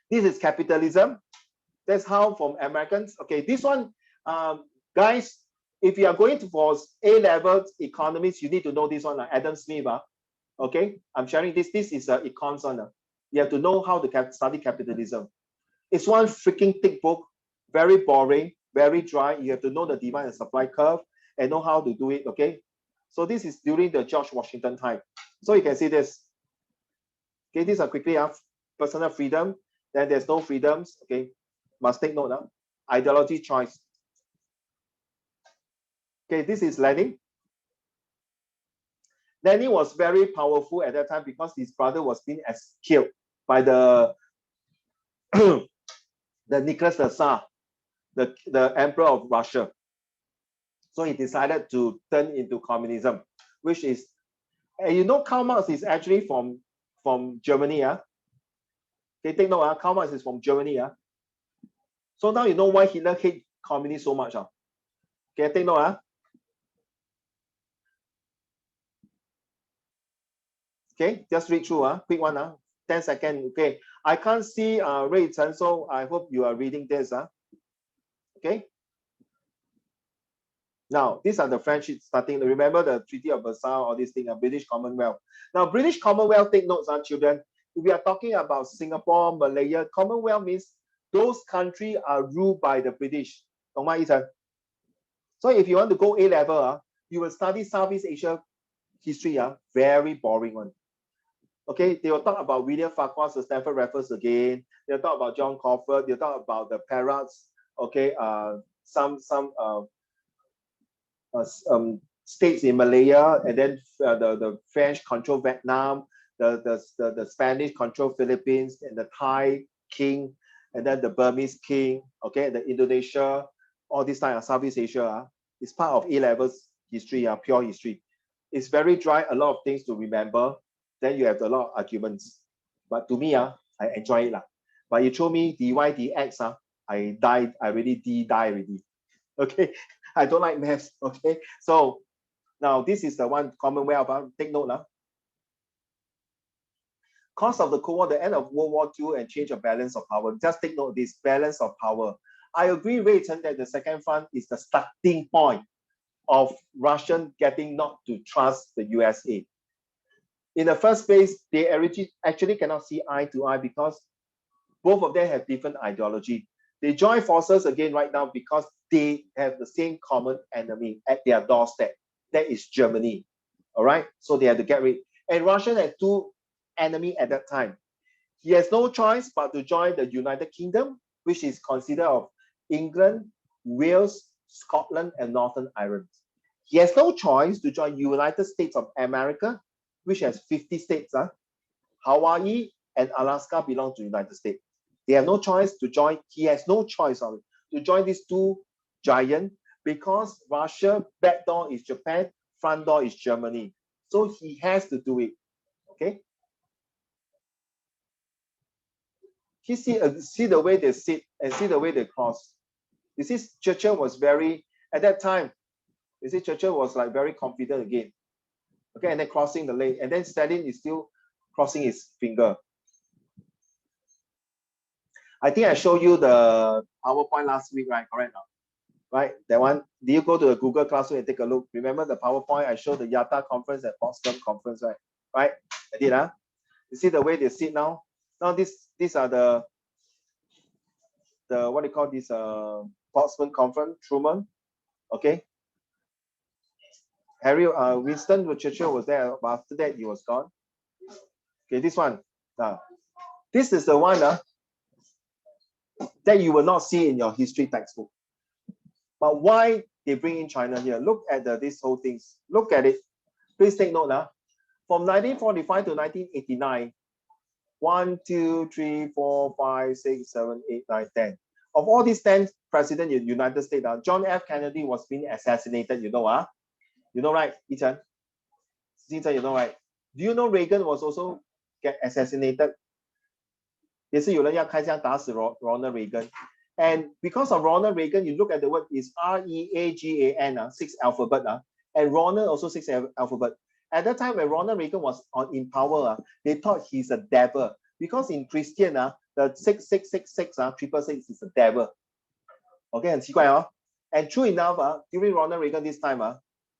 This is capitalism. That's how from Americans. Okay, this one, guys, if you are going for A-level economics, you need to know this one, Adam Smith. Okay, I'm sharing this. This is econs one. You have to know how to study capitalism. It's one freaking thick book, very boring, very dry. You have to know the demand and supply curve and know how to do it. Okay, so this is during the George Washington time. So you can see this. Okay, these are quickly personal freedom. Then there's no freedoms. Okay, must take note now. Ideology choice. Okay, this is Lenin. Lenin was very powerful at that time because his brother was being killed by the the Nicholas the Tsar, the emperor of Russia. So he decided to turn into communism, which is, and you know, Karl Marx is actually from Germany. Okay, take note. Karl Marx is from Germany. So now you know why Hitler hates communists so much. Okay, take note. Okay, just read through. Quick one. 10 seconds. Okay, I can't see Ray Chen, so I hope you are reading this. Okay. Now, these are the French starting. Remember the Treaty of Versailles, all these things, British Commonwealth. Now, British Commonwealth, take notes, children. If we are talking about Singapore, Malaya, Commonwealth means those countries are ruled by the British. So if you want to go A level, you will study Southeast Asia history, very boring one. Okay, they will talk about William Farquhar, Sir Stamford Raffles again. They'll talk about John Crawford. They'll talk about the Perots. Okay, some states in Malaya, and then the French control Vietnam, the Spanish control Philippines, and the Thai king, and then the Burmese king. Okay, the Indonesia, all this time of Southeast Asia is part of A levels history, pure history. It's very dry, a lot of things to remember. Then you have a lot of arguments. But to me, I enjoy it. But you show me dy dx, I died, I really die already. Okay, I don't like maths. Okay, so now this is the one Commonwealth. Take note. Cause of the Cold War, the end of World War II, and change of balance of power. Just take note of this balance of power. I agree, Ray Chen, that the Second Front is the starting point of Russian getting not to trust the USA. In the first place, they actually cannot see eye to eye because both of them have different ideology. They join forces again right now because they have the same common enemy at their doorstep. That is Germany. All right, so they have to get rid. And Russia had two enemies at that time. He has no choice but to join the United Kingdom, which is considered of England, Wales, Scotland, and Northern Ireland. He has no choice to join United States of America, which has 50 states. Hawaii and Alaska belong to the United States. They have no choice to join. He has no choice to join these two giants because Russia, back door is Japan, front door is Germany. So he has to do it. Okay. He see the way they sit and see the way they cross. You see, Churchill was very, at that time, you see, Churchill was like very confident again. Okay, and then crossing the lane, and then Stalin is still crossing his finger. I think I showed you the PowerPoint last week, right? Correct now, right? That one. Did you go to the Google Classroom and take a look? Remember the PowerPoint I showed the Yata conference and Potsdam conference, right? Right? I did, You see the way they sit now. Now these are the what do you call this? Potsdam conference, Truman. Okay. Winston Churchill was there, but after that he was gone. Okay, this one. This is the one that you will not see in your history textbook. But why they bring in China here? Look at this whole thing. Look at it. Please take note. From 1945 to 1989, 1, 2, 3, 4, 5, 6, 7, 8, 9, 10. Of all these 10 presidents in the United States, John F. Kennedy was being assassinated, you know, You know, right, Yi-Chen? You know, right? Do you know Reagan was also get assassinated? 也是有人要开枪打死 Ronald Reagan. And because of Ronald Reagan, you look at the word is R-E-A-G-A-N, 6 alphabet, and Ronald also 6 alphabet. At that time when Ronald Reagan was in power, they thought he's a devil. Because in Christian, the 6666, 666 is a devil. Okay, 很奇怪, And true enough, during Ronald Reagan this time,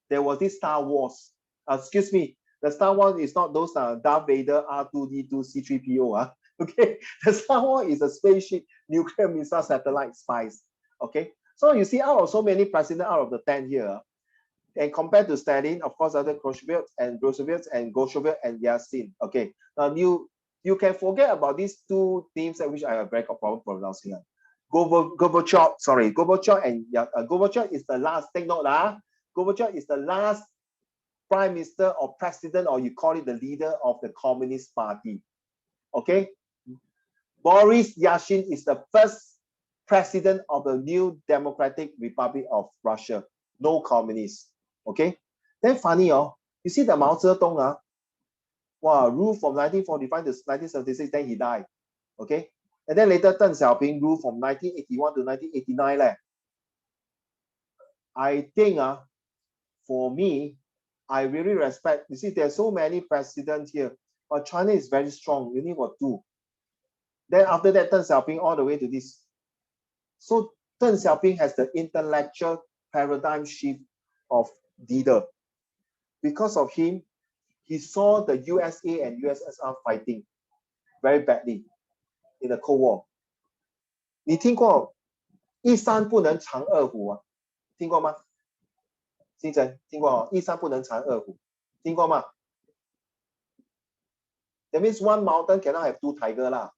there was this Star Wars. Excuse me, the Star Wars is not those Darth Vader, R2D2, C3PO. Okay, the Star Wars is a spaceship, nuclear missile satellite spies. Okay, so you see, out of so many presidents out of the 10 here, and compared to Stalin, of course, other Khrushchev and Gorbachev and Yeltsin. Okay, now you can forget about these two names which I have very problem pronouncing. Gorbachev, and Gorbachev is the last. Take note, Gorbachev is the last prime minister or president, or you call it the leader of the Communist Party. Okay, Boris Yeltsin is the first president of the new Democratic Republic of Russia. No communists. Okay, then funny, you see the Mao Zedong, wow, ruled from 1945 to 1976, then he died. Okay, and then later Deng Xiaoping ruled from 1981 to 1989. I think for me, I really respect. You see, there's so many presidents here, but China is very strong. You need what two. Then after that, Deng Xiaoping all the way to this. So Deng Xiaoping has the intellectual paradigm shift of leader. Because of him, he saw the USA and USSR fighting very badly in the Cold War. 你听过一山不能藏二虎啊？听过吗？星辰听过一山不能藏二虎，听过吗？ That means one mountain cannot have two tigers lah.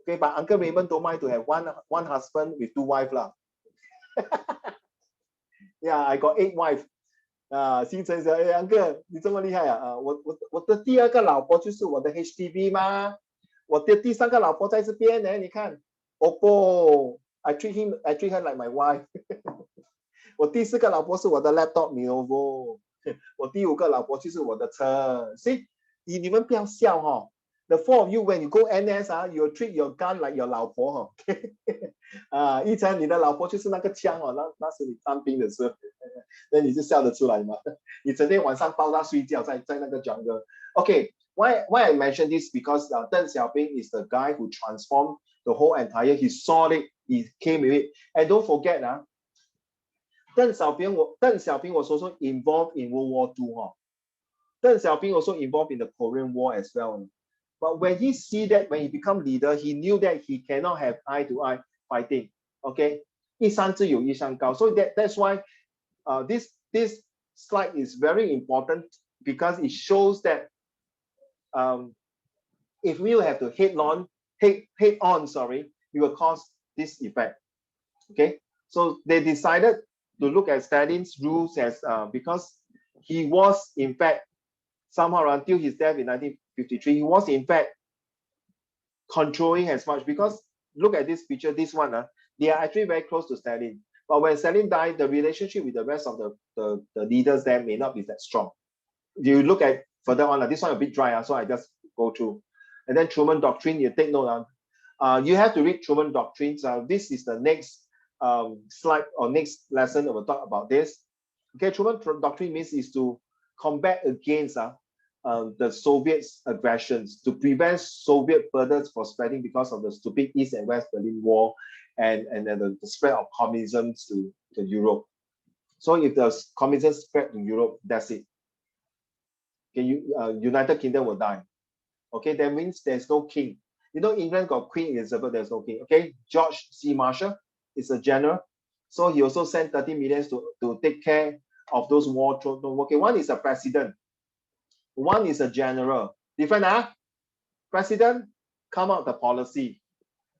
Okay, but Uncle Raymond don't mind to have one husband with two wives lah. Yeah, I got 8 wives. 星辰说，哎 ，Uncle， 你这么厉害啊！我的第2个老婆就是我的 HDB 吗？我的第3个老婆在这边呢，你看 ，Oppo，I treat her like my wife 。我第4个老婆是我的 laptop Lenovo， 我第5个老婆就是我的车。See， 你们不要笑哈。The 4 of you when you go NS you treat your gun like your 老婆哈。一晨你的老婆就是那个枪那时你当兵的时候，那你就笑得出来嘛。你整天晚上抱她睡觉，在那个 jungle。Okay, why I mention this because Deng Xiaoping is the guy who transformed the whole entire. He saw it, he came with it, and don't forget Deng Xiaoping was also involved in World War II. Deng Xiaoping also involved in the Korean War as well. But when he see that, when he become leader, he knew that he cannot have eye-to-eye fighting. Okay, 一山自有一山高. So that's why this slide is very important because it shows that if we have to head on, we will cause this effect. Okay, so they decided to look at Stalin's rules as because he was in fact somehow until his death in 1953, he was in fact controlling as much because look at this picture, this one, they are actually very close to Stalin. But when Stalin died, the relationship with the rest of the leaders there may not be that strong. You look at further on, this one a bit dry, so I just go through. And then Truman Doctrine, you take note. You have to read Truman Doctrine. This is the next slide or next lesson that we'll talk about this. Okay, Truman Doctrine means is to combat against the Soviets' aggressions, to prevent Soviet burdens for spreading because of the stupid East and West Berlin War and then the spread of communism to Europe. So if the communism spread to Europe, that's it. Okay, United Kingdom will die. Okay, that means there's no king. You know, England got Queen Elizabeth, there's no king. Okay, George C. Marshall is a general. So he also sent 30 million to take care of those war troopers. Okay, one is a president. One is a general. Different, President come out the policy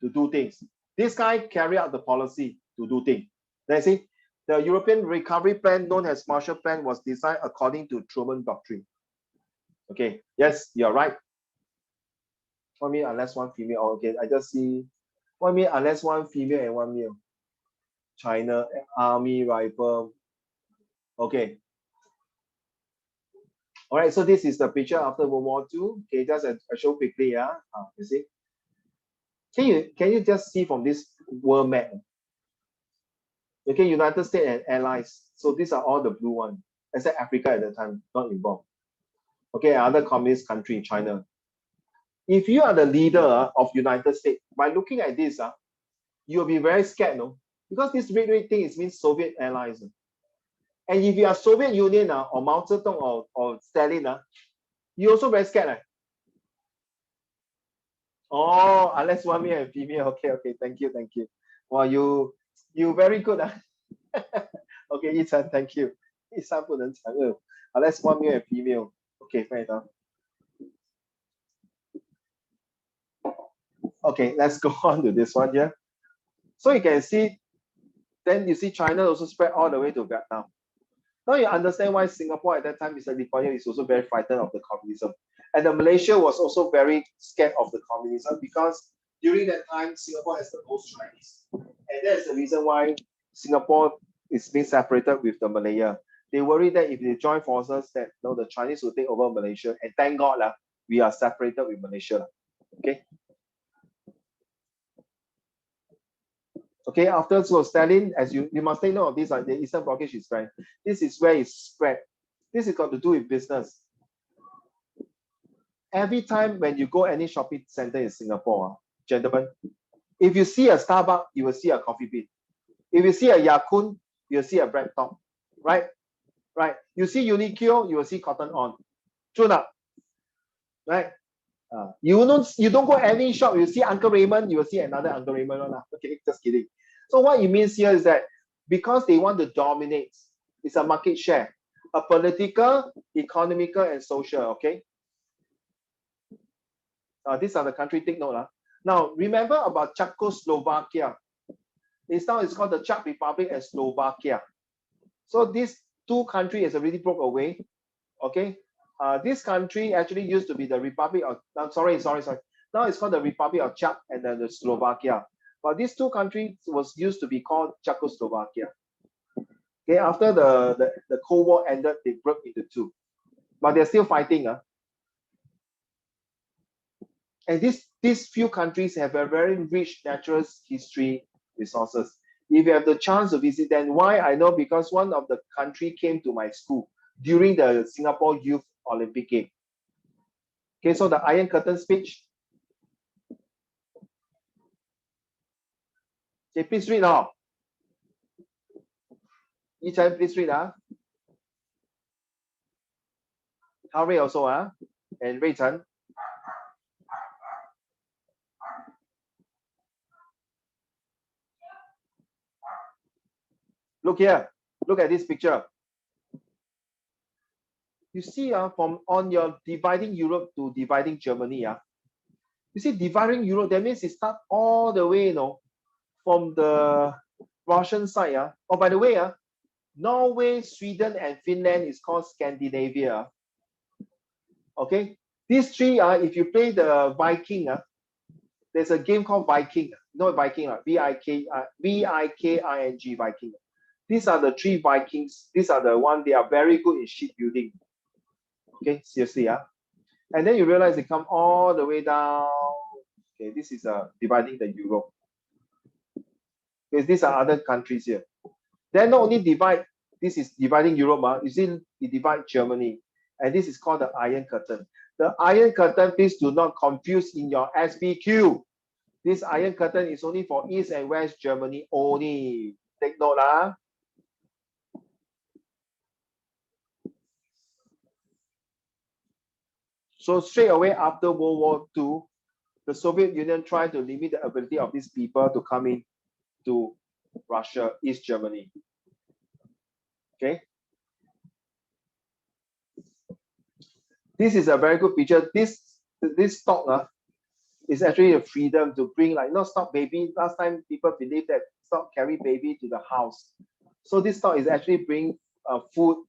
to do things. This guy carry out the policy to do things. Then see, the European recovery plan known as Marshall Plan was designed according to Truman Doctrine. Okay, yes, you're right. One male unless one female. Okay, I just see 1 male unless one female and 1 male. China Army Rifle. Okay. All right, so this is the picture after World War II. Okay, just a show quickly. You see. Can you just see from this world map? Okay, United States and allies. So these are all the blue ones, except Africa at the time, not involved. Okay, other communist country, China. If you are the leader of United States, by looking at this, you'll be very scared, no? Because this red thing is means Soviet allies. And if you are Soviet Union or Mao Zedong or Stalin, you also very scared. Oh, unless 1 male and female. Okay, thank you. Wow, you very good. Okay, Yichen, thank you. Unless 1 male and female. Okay, fair enough. Okay, let's go on to this one here. So you can see, then you see China also spread all the way to Vietnam. Now you understand why Singapore at that time, Mr. Lee Kuan Yew is also very frightened of the communism. And the Malaysia was also very scared of the communism because during that time, Singapore has the most Chinese. And that's the reason why Singapore is being separated with the Malaya. They worry that if they join forces, that the Chinese will take over Malaysia. And thank God, we are separated with Malaysia. Okay. Okay, after so Stalin, as you must take note of this, the Eastern Blockade is spread. This is where it's spread. This has got to do with business. Every time when you go any shopping center in Singapore, gentlemen, if you see a Starbucks, you will see a Coffee Bean. If you see a Yakun, you will see a bread top, right? Right. You see Uniqlo, you will see Cotton On. True not? Right? You don't go any shop, you see Uncle Raymond, you will see another Uncle Raymond. Okay, just kidding. So what it means here is that because they want to dominate, it's a market share, a political, economical, and social. Okay. These are the country, take note. Now remember about Czechoslovakia. It's called the Czech Republic and Slovakia. So these two countries has already broke away. Okay. This country actually used to be the Republic of, sorry. Now it's called the Republic of Czech and then the Slovakia. But these two countries was used to be called Czechoslovakia. Okay, after the Cold War ended, they broke into two. But they're still fighting. And these few countries have a very rich natural history resources. If you have the chance to visit them, why I know, because one of the country came to my school during the Singapore Youth Olympic Game. Okay, so the Iron Curtain speech. Okay, please read now. Each time, please read. Harry also, and Rui Chen. Look here. Look at this picture. You see, from on your dividing Europe to dividing Germany, you see dividing Europe, that means it starts all the way, from the Russian side. Oh, by the way, Norway, Sweden, and Finland is called Scandinavia. Okay, these three, if you play the Viking, there's a game called Viking. Viking, V-I-K-I-N-G, Viking. These are the three Vikings. These are the one, they are very good in shipbuilding. Okay, seriously, and then you realize they come all the way down. Okay, this is dividing the Europe. Because these are other countries here. Then not only divide, this is dividing Europe. You see, it divide Germany, and this is called the Iron Curtain. The Iron Curtain, please do not confuse in your SPQ. This Iron Curtain is only for East and West Germany only. Take note, So straight away after World War II, the Soviet Union tried to limit the ability of these people to come in to Russia, East Germany. Okay. This is a very good picture. This stock is actually a freedom to bring, not stop baby. Last time people believed that stop carry baby to the house. So this stock is actually bring food,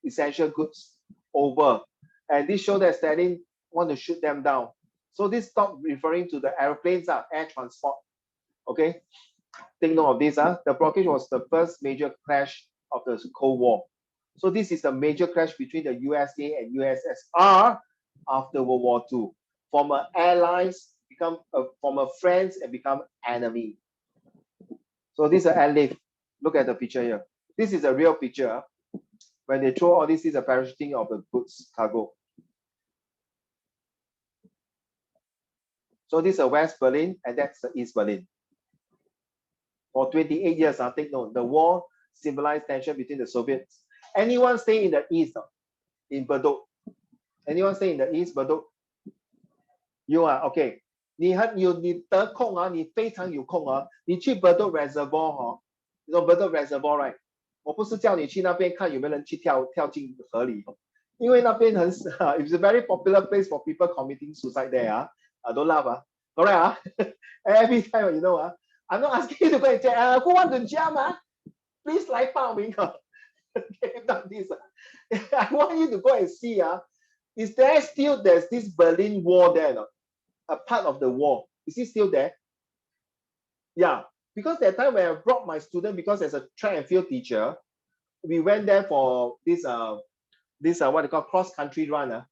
essential goods over. And this shows that Stalin want to shoot them down. So this stock referring to the airplanes, air transport. Okay, take note of this. The blockage was the first major clash of the Cold War. So this is the major clash between the USA and USSR after World War II. From allies become from friends and become enemy. So this is an airlift. Look at the picture here. This is a real picture. When they throw all this is a parachuting of the goods cargo. So this is West Berlin and that's the East Berlin. For 28 years, take note, the war symbolized tension between the Soviets. Anyone stay in the East, in Bedok? Anyone stay in the East, Bedok? You are okay. 你得空你非常有空你去 Bedok Reservoir you know Bedok Reservoir right？ 我不是叫你去那边看有没有人去跳进河里，因为那边it's a very popular place for people committing suicide there don't laugh correct every time you know I'm not asking you to go and check who want to jump please 来报名 Okay, not this. I want you to go and see. Is there still there's this Berlin Wall there? No? A part of the wall. Is it still there? Yeah, because that time when I brought my student, because as a track and field teacher, we went there for this what they call cross country run.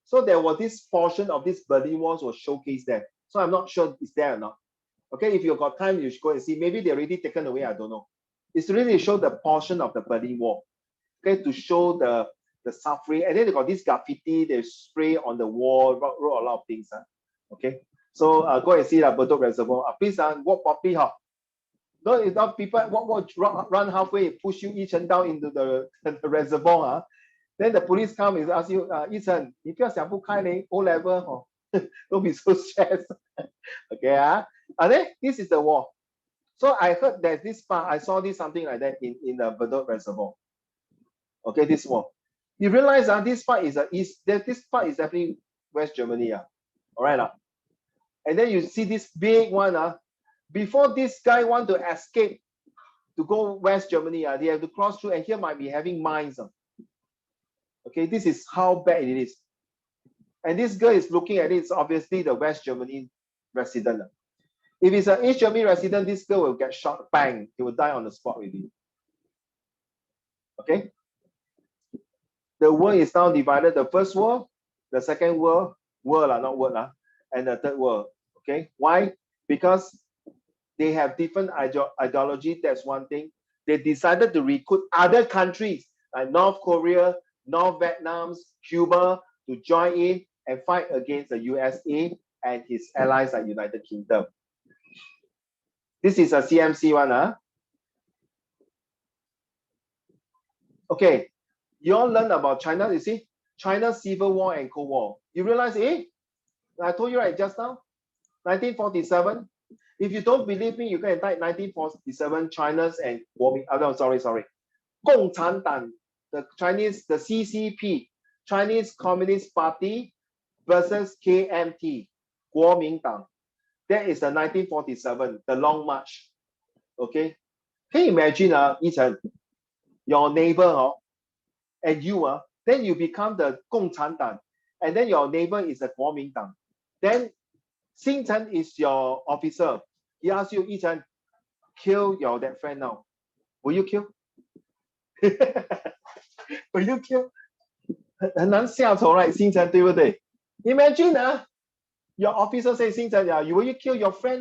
So there was this portion of this Berlin Walls was showcased there. So I'm not sure it's there or not. Okay, if you've got time, you should go and see. Maybe they're already taken away, I don't know. It's really to show the portion of the Berlin Wall. Okay, to show the suffering. And then they got this graffiti, they spray on the wall, wrote a lot of things. Okay, so go and see that Bedok Reservoir. Please walk properly. No, it's not people run halfway, push you each and down into the reservoir. Then the police come and ask you, Ethan, 你不要想不开嘞 O level, don't be so stressed. Okay, and then this is the wall. So I heard that this part, I saw this something like that in the Bedok Reservoir. Okay, this wall. You realize this part is this part is definitely West Germany. All right. And then you see this big one. Before this guy want to escape to go West Germany, they have to cross through, and here might be having mines. Okay, this is how bad it is. And this girl is looking at it, it's obviously the West Germany resident. If it's an East Germany resident, this girl will get shot, bang, he will die on the spot with you. Okay? The world is now divided, the first world, the second world, not world, and the third world. Okay, why? Because they have different ideology, that's one thing. They decided to recruit other countries like North Korea, North Vietnam, Cuba to join in and fight against the USA and his allies like United Kingdom. This is a CMC one. Okay, you all learn about China, you see? China's Civil War and Cold War. You realize, I told you right just now, 1947. If you don't believe me, you can type 1947 China's and sorry. 共产党, the Chinese, the CCP, Chinese Communist Party versus KMT, 国民党. That is the 1947, the Long March. Okay? Can you imagine, Ethan, your neighbor, and you, then you become the 共产党, and then your neighbor is the 国民党. Then Xing Chen is your officer. He asks you, Ethan, kill your that friend now. Will you kill? Will you kill? 很难下手 right, 星辰对不对? Imagine your officer say 星辰 will you kill your friend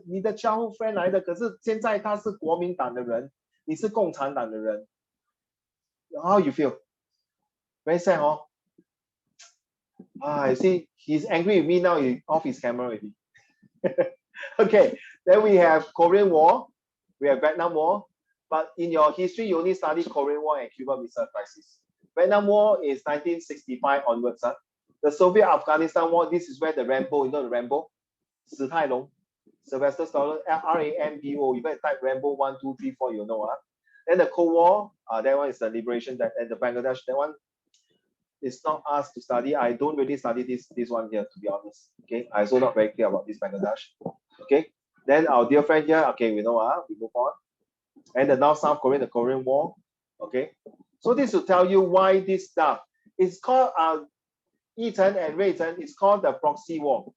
你的 childhood friend 来的，可是现在他是国民党的人，你是共产党的人。How you feel? Very sad, you see, he's angry with me now, he's off his camera already. Okay, then we have Korean War, we have Vietnam War, but in your history, you only study Korean War and Cuban Missile Crisis. Vietnam War is 1965 onwards. The Soviet Afghanistan War, this is where the Rambo, you know the Rambo? 史泰龙, Sylvester Stallone, RAMBO, you better type Rambo 1, 2, 3, 4, you know. Then the Cold War, that one is the liberation, and the Bangladesh, that one is not asked to study. I don't really study this one here, to be honest. Okay, I'm also not very clear about this Bangladesh. Okay, then our dear friend here, okay, we know, we move on. And the North-South Korean, the Korean War. Okay, so this will tell you why this stuff. It's called, Ethan and Rayton, it's called the proxy war.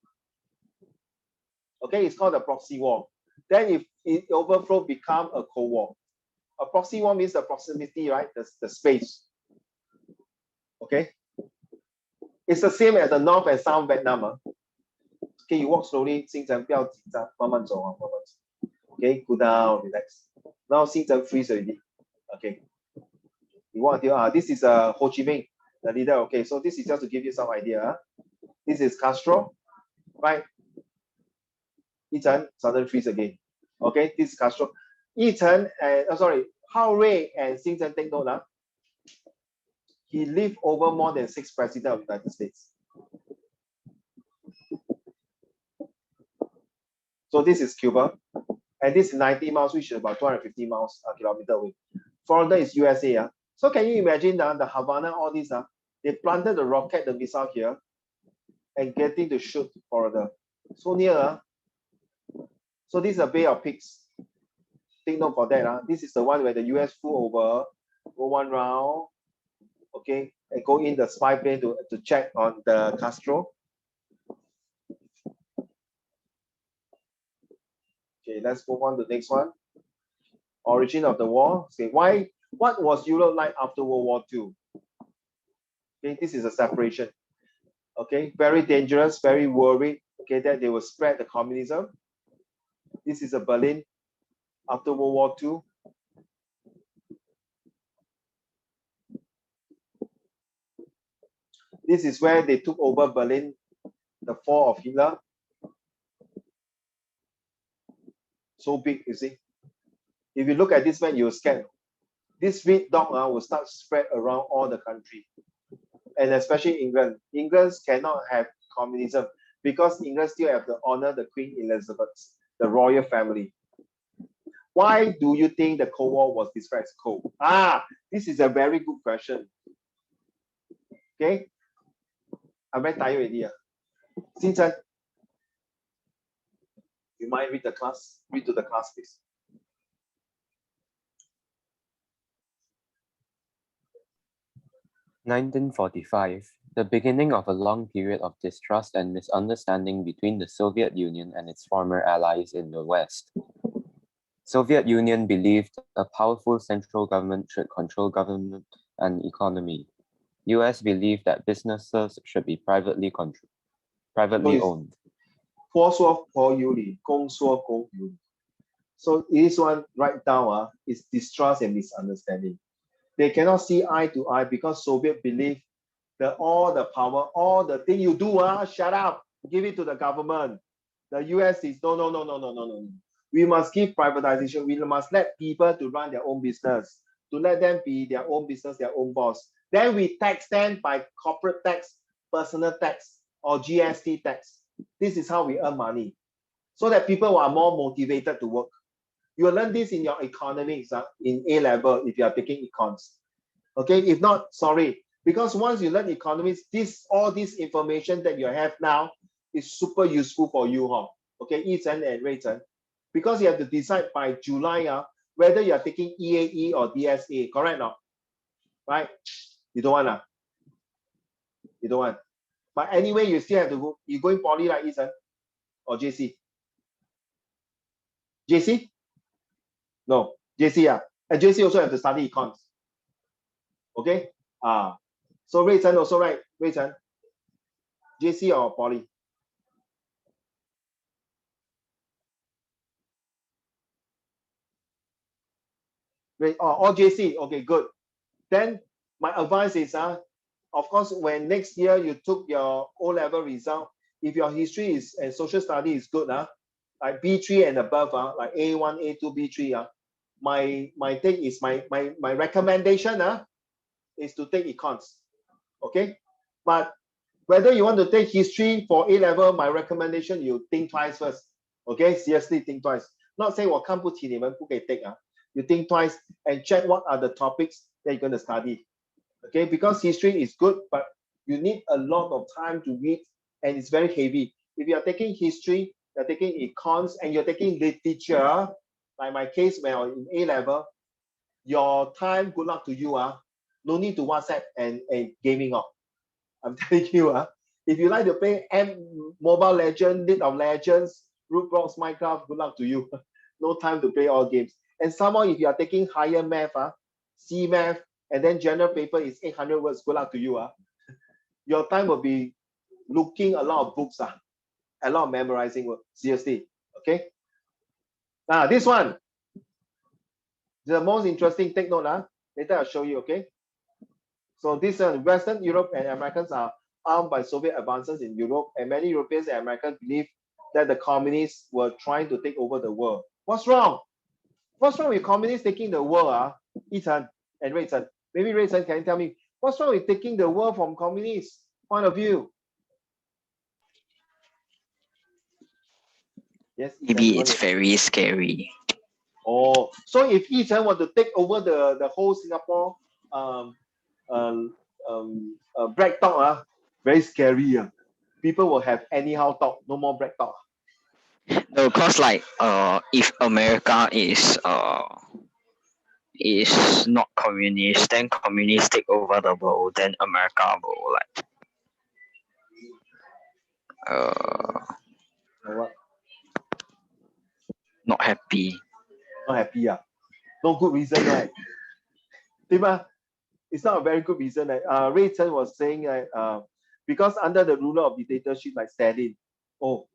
Okay, it's called the proxy war. Then if it overflow, become a Cold War. A proxy war means the proximity, right? The space. Okay, it's the same as the North and South Vietnam. Okay, you walk slowly, 星辰不要紧张，慢慢走，慢慢走。Okay, cool down, relax. Now 星辰 freeze already. Okay, you walk until this is Ho Chi Minh, the leader. Okay, so this is just to give you some idea. This is Castro, right? Ethan, sudden freeze again. Okay, this is Castro. Ethan and Hao Rui and Xing Chen, take note. He lived over more than 6 presidents of the United States. So this is Cuba, and this is 90 miles, which is about 250 miles kilometer away. Florida is USA. So can you imagine the Havana, all these, they planted the rocket, the missile here, and getting to shoot Florida. So near. So this is a Bay of Pigs. Take note for that. This is the one where the US flew over go one round, okay, and go in the spy plane to check on the Castro. Okay, let's move on to the next one. Origin of the war. Okay, what was Europe like after World War II? Okay, this is a separation. Okay, very dangerous, very worried, okay, that they will spread the communism. This is a Berlin after World War II. This is where they took over Berlin, the fall of Hitler. So big, you see. If you look at this map, you're scared. This red dot will start spread around all the country. And especially England. England cannot have communism because England still have to honor the Queen Elizabeth, the royal family. Why do you think the Cold War was described as cold? This is a very good question. Okay, I'm very tired already. Xinchen, you might read the class, read to the class, please. "1945, the beginning of a long period of distrust and misunderstanding between the Soviet Union and its former allies in the West. Soviet Union believed a powerful central government should control government and economy. US believed that businesses should be privately owned. 婆说婆有理，公说公有理。So this one right down is distrust and misunderstanding. They cannot see eye to eye because Soviet believe that all the power, all the thing you do, shut up, give it to the government. The US is no. We must give privatization. We must let people to run their own business, to let them be their own business, their own boss. Then we tax them by corporate tax, personal tax, or GST tax. This is how we earn money, so that people are more motivated to work. You will learn this in your economics in A level if you are taking econs. Okay, if not, sorry. Because once you learn economics, all this information that you have now is super useful for you, okay, Yi-Chen and Rui-Chen. Because you have to decide by July whether you are taking EAE or DSA, correct or not? Right? You don't want You don't want. But anyway, you still have to go. You going poly like Yi-Chen or JC? JC? No, JC and JC also have to study econs. Okay? So Rui-Chen also, right? Rui-Chen, JC or poly? All JC. Okay, good. Then my advice is, of course, when next year you took your O-level result, if your history and social study is good, like B3 and above, like A1, A2, B3, my take is my recommendation is to take econs. Okay, but whether you want to take history for A-level, my recommendation, you think twice first. Okay, seriously think twice. Not say 我看不起你们不可以 take. You think twice and check what are the topics that you're going to study. Okay, because history is good, but you need a lot of time to read and it's very heavy. If you are taking history, you're taking econs, and you're taking literature, like my case when I was in A-level, your time, good luck to you. No need to WhatsApp and gaming up. I'm telling you, if you like to play Mobile Legends, League of Legends, Roblox, Minecraft, good luck to you. No time to play all games. And somehow, if you are taking higher math, C math, and then general paper is 800 words, good luck to you. Your time will be looking a lot of books, a lot of memorizing work. Seriously, okay? Now, this one, the most interesting, take note. Later I'll show you, okay? So this Western Europe and Americans are armed by Soviet advances in Europe, and many Europeans and Americans believe that the communists were trying to take over the world. What's wrong? What's wrong with communists taking the world? Yi-Chen and Rui-Chen. Maybe Rui-Chen, can you tell me what's wrong with taking the world from communists' point of view? Yes. Maybe it's very scary. Oh, so if Yi-Chen want to take over the whole Singapore black talk, very scary. People will have anyhow talk, no more black talk. No, cause like if America is is not communist, then communists take over the world, then America will like What? not happy. Not happy, yeah. No good reason, right? Tima, it's not a very good reason. Ray Chen was saying because under the ruler of dictatorship like Stalin, oh,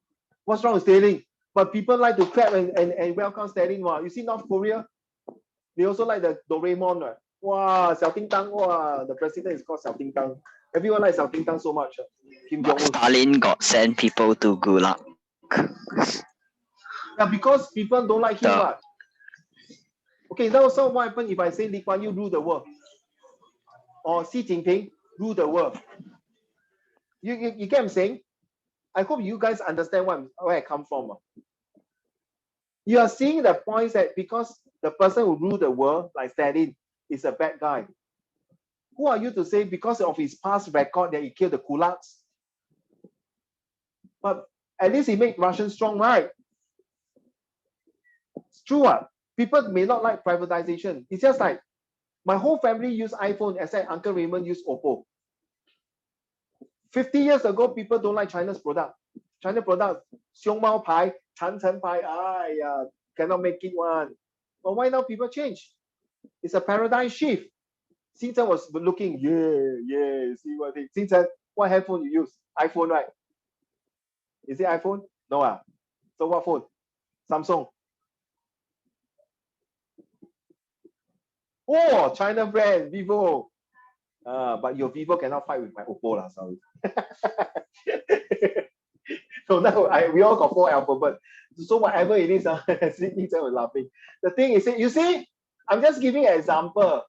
what's wrong with Stalin? But people like to clap and welcome Stalin. Wow. You see North Korea, they also like the Doraemon. Right? Wow, Xiao Ding Dang. Wow, the president is called Xiao Ding Dang. Everyone likes Xiao Ding Dang so much. Kim But Jong-un. Stalin got sent people to Gulag. Yeah, because people don't like him. What? Okay, now so what happens if I say Lee Kuan Yew rule the world? Or Xi Jinping rule the world? You get what I'm saying? I hope you guys understand where I come from. You are seeing the points that because the person who ruled the world, like Stalin, is a bad guy. Who are you to say because of his past record that he killed the kulaks? But at least he made Russians strong, right? It's true. People may not like privatization. It's just like my whole family use iPhone except Uncle Raymond use Oppo. 50 years ago, people don't like China's product. China product, 熊猫牌, 长城牌, cannot make it one. But why now people change? It's a paradigm shift. Xinchen was looking, see what thing. Xinchen, what headphone you use? iPhone, right? Is it iPhone? No. So what phone? Samsung. Oh, China brand, Vivo. But your Vivo cannot fight with my Oppo, sorry. So now we all got 4 alphabet. So whatever it is, Xinchen was laughing. The thing is, you see, I'm just giving an example.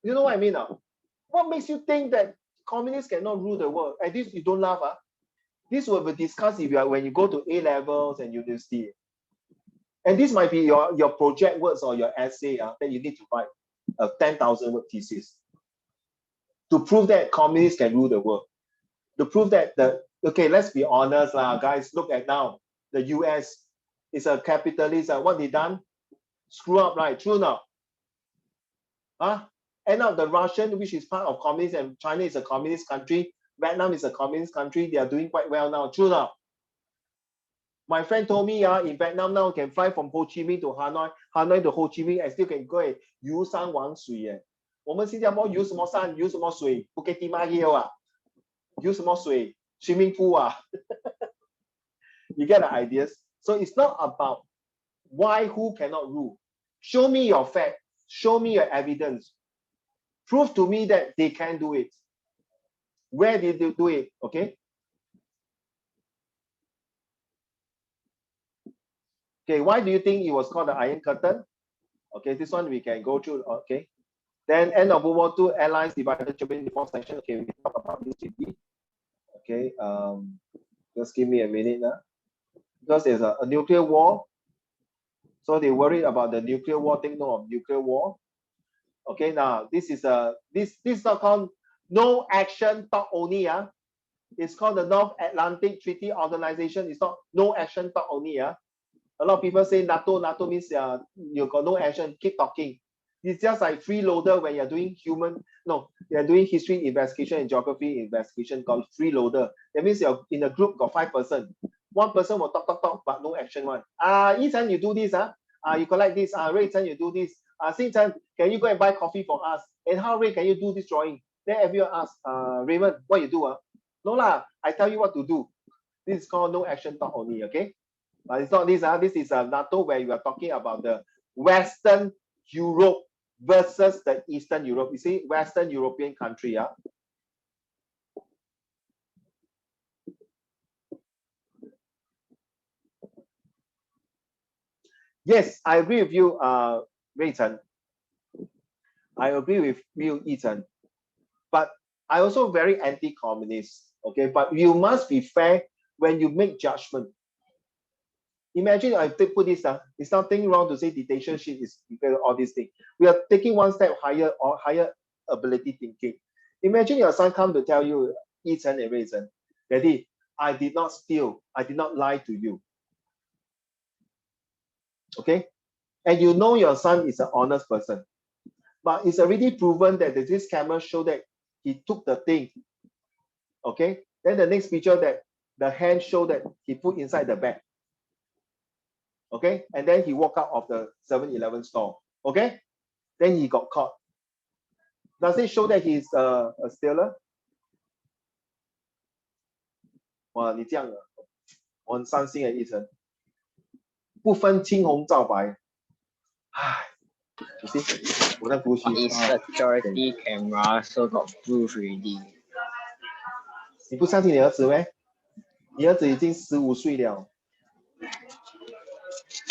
You know what I mean now? What makes you think that communists cannot rule the world? At least you don't laugh. This will be discussed when you go to A levels and university. And this might be your project words or your essay that you need to write a 10,000 word thesis to prove that communists can rule the world. To prove that okay, let's be honest, guys. Look at now, the US is a capitalist. What they done? Screw up, right? True now. End up the Russian, which is part of communist, and China is a communist country. Vietnam is a communist country. They are doing quite well now. True now. My friend told me, in Vietnam now can fly from Ho Chi Minh to Hanoi, Hanoi to Ho Chi Minh, and still can go and 游山玩水。我们新加坡游什么山？游什么水？ Bukit Timah Hill 游什么水？ Swimming pool You get the ideas? So it's not about who cannot rule. Show me your fact. Show me your evidence. Prove to me that they can do it. Where did they do it? Okay. Okay, why do you think it was called the Iron Curtain? Okay, this one we can go through. Okay. Then end of World War II, allies divided Germany into 4 sections. Okay, we can talk about this quickly. Okay, just give me a minute now. Because there's a nuclear war. So they worried about the nuclear war, take note of nuclear war. Okay, now this is not called no action talk only. It's called the North Atlantic Treaty Organization. It's not no action talk only. A lot of people say NATO means you got no action, keep talking. It's just like freeloader when you're doing you're doing history investigation and geography investigation called freeloader. That means you're in a group got 5 person. 1 person will talk, but no action one. Yi-Chen, you do this, you collect this, Ray-Chen, you do this. Xing-Chen, can you go and buy coffee for us? And how, Ray, can you do this drawing? Then everyone asks, Raymond, what you do? No lah, I tell you what to do. This is called no action talk only, okay? But it's not this, this is NATO where you are talking about the Western Europe versus the Eastern Europe. You see, Western European country, Yes, I agree with you, Ray-Chen. I agree with you, Yi-Chen. But I also very anti-communist, okay? But you must be fair when you make judgment. Imagine I put this, it's nothing wrong to say dictatorship is because of all these things. We are taking one step higher or higher ability thinking. Imagine your son come to tell you, Yi-Chen and Ray-Chen, Daddy, I did not steal, I did not lie to you. Okay? and you know your son is an honest person. But it's already proven that this camera showed that he took the thing. Okay. Then the next picture that the hand showed that he put inside the bag. Okay. And then he walked out of the 7-Eleven store. Okay. Then he got caught. Does it show that he's a stealer? 哇，你这样啊，我很伤心啊，医生，不分青红皂白，唉，you see，我在呼吸。 It's security camera, so got proof already. 你不相信你儿子咩？你儿子已经15岁了。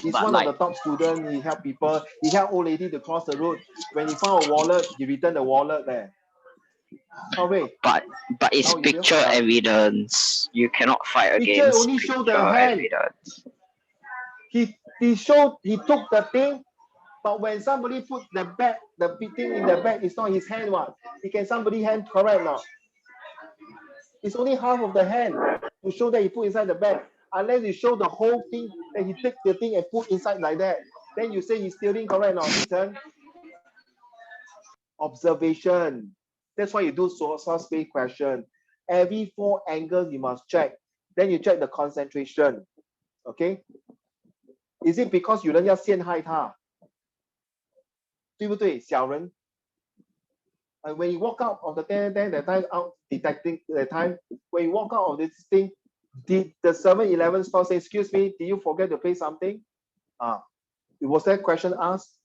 He's But one of the top students. He help people. He help old lady to cross the road. When he found a wallet, he returned the wallet there. Oh wait. But it's How you feel? picture evidence. You cannot fight Picture against only show the picture hand. evidence. He showed he took the thing, but when somebody put the bag, the thing in the bag, it's not his hand one. He can somebody hand correct now. It's only half of the hand to show that he put inside the bag. Unless you show the whole thing that he take the thing and put inside like that, then you say he's stealing correct now. Ethan. Observation. That's why you do source space question. Every 4 angles you must check. Then you check the concentration. Okay? Is it because 有人要陷害他？对不对？小人。And when you walk out of the that time out detecting the time, when you walk out of this thing, did the 7-Eleven store say, excuse me, did you forget to pay something? Was that question asked?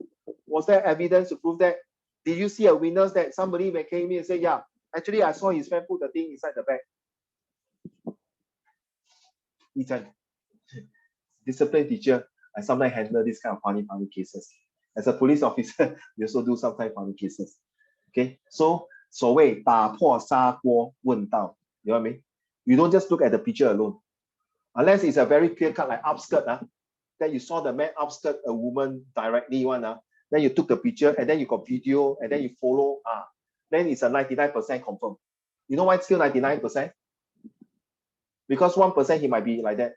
Was there evidence to prove that? Did you see a witness that somebody came in and said, yeah, actually I saw his friend put the thing inside the bag? Ethan, discipline teacher, I sometimes handle this kind of funny cases. As a police officer, we also do sometimes funny cases. Okay, so 所谓打破砂锅问道, you know what I mean? You don't just look at the picture alone. Unless it's a very clear cut like upskirt, that you saw the man upskirt a woman directly one, then you took the picture and then you got video and then you follow, then it's a 99% confirm. You know why it's still 99%? Because 1% he might be like that.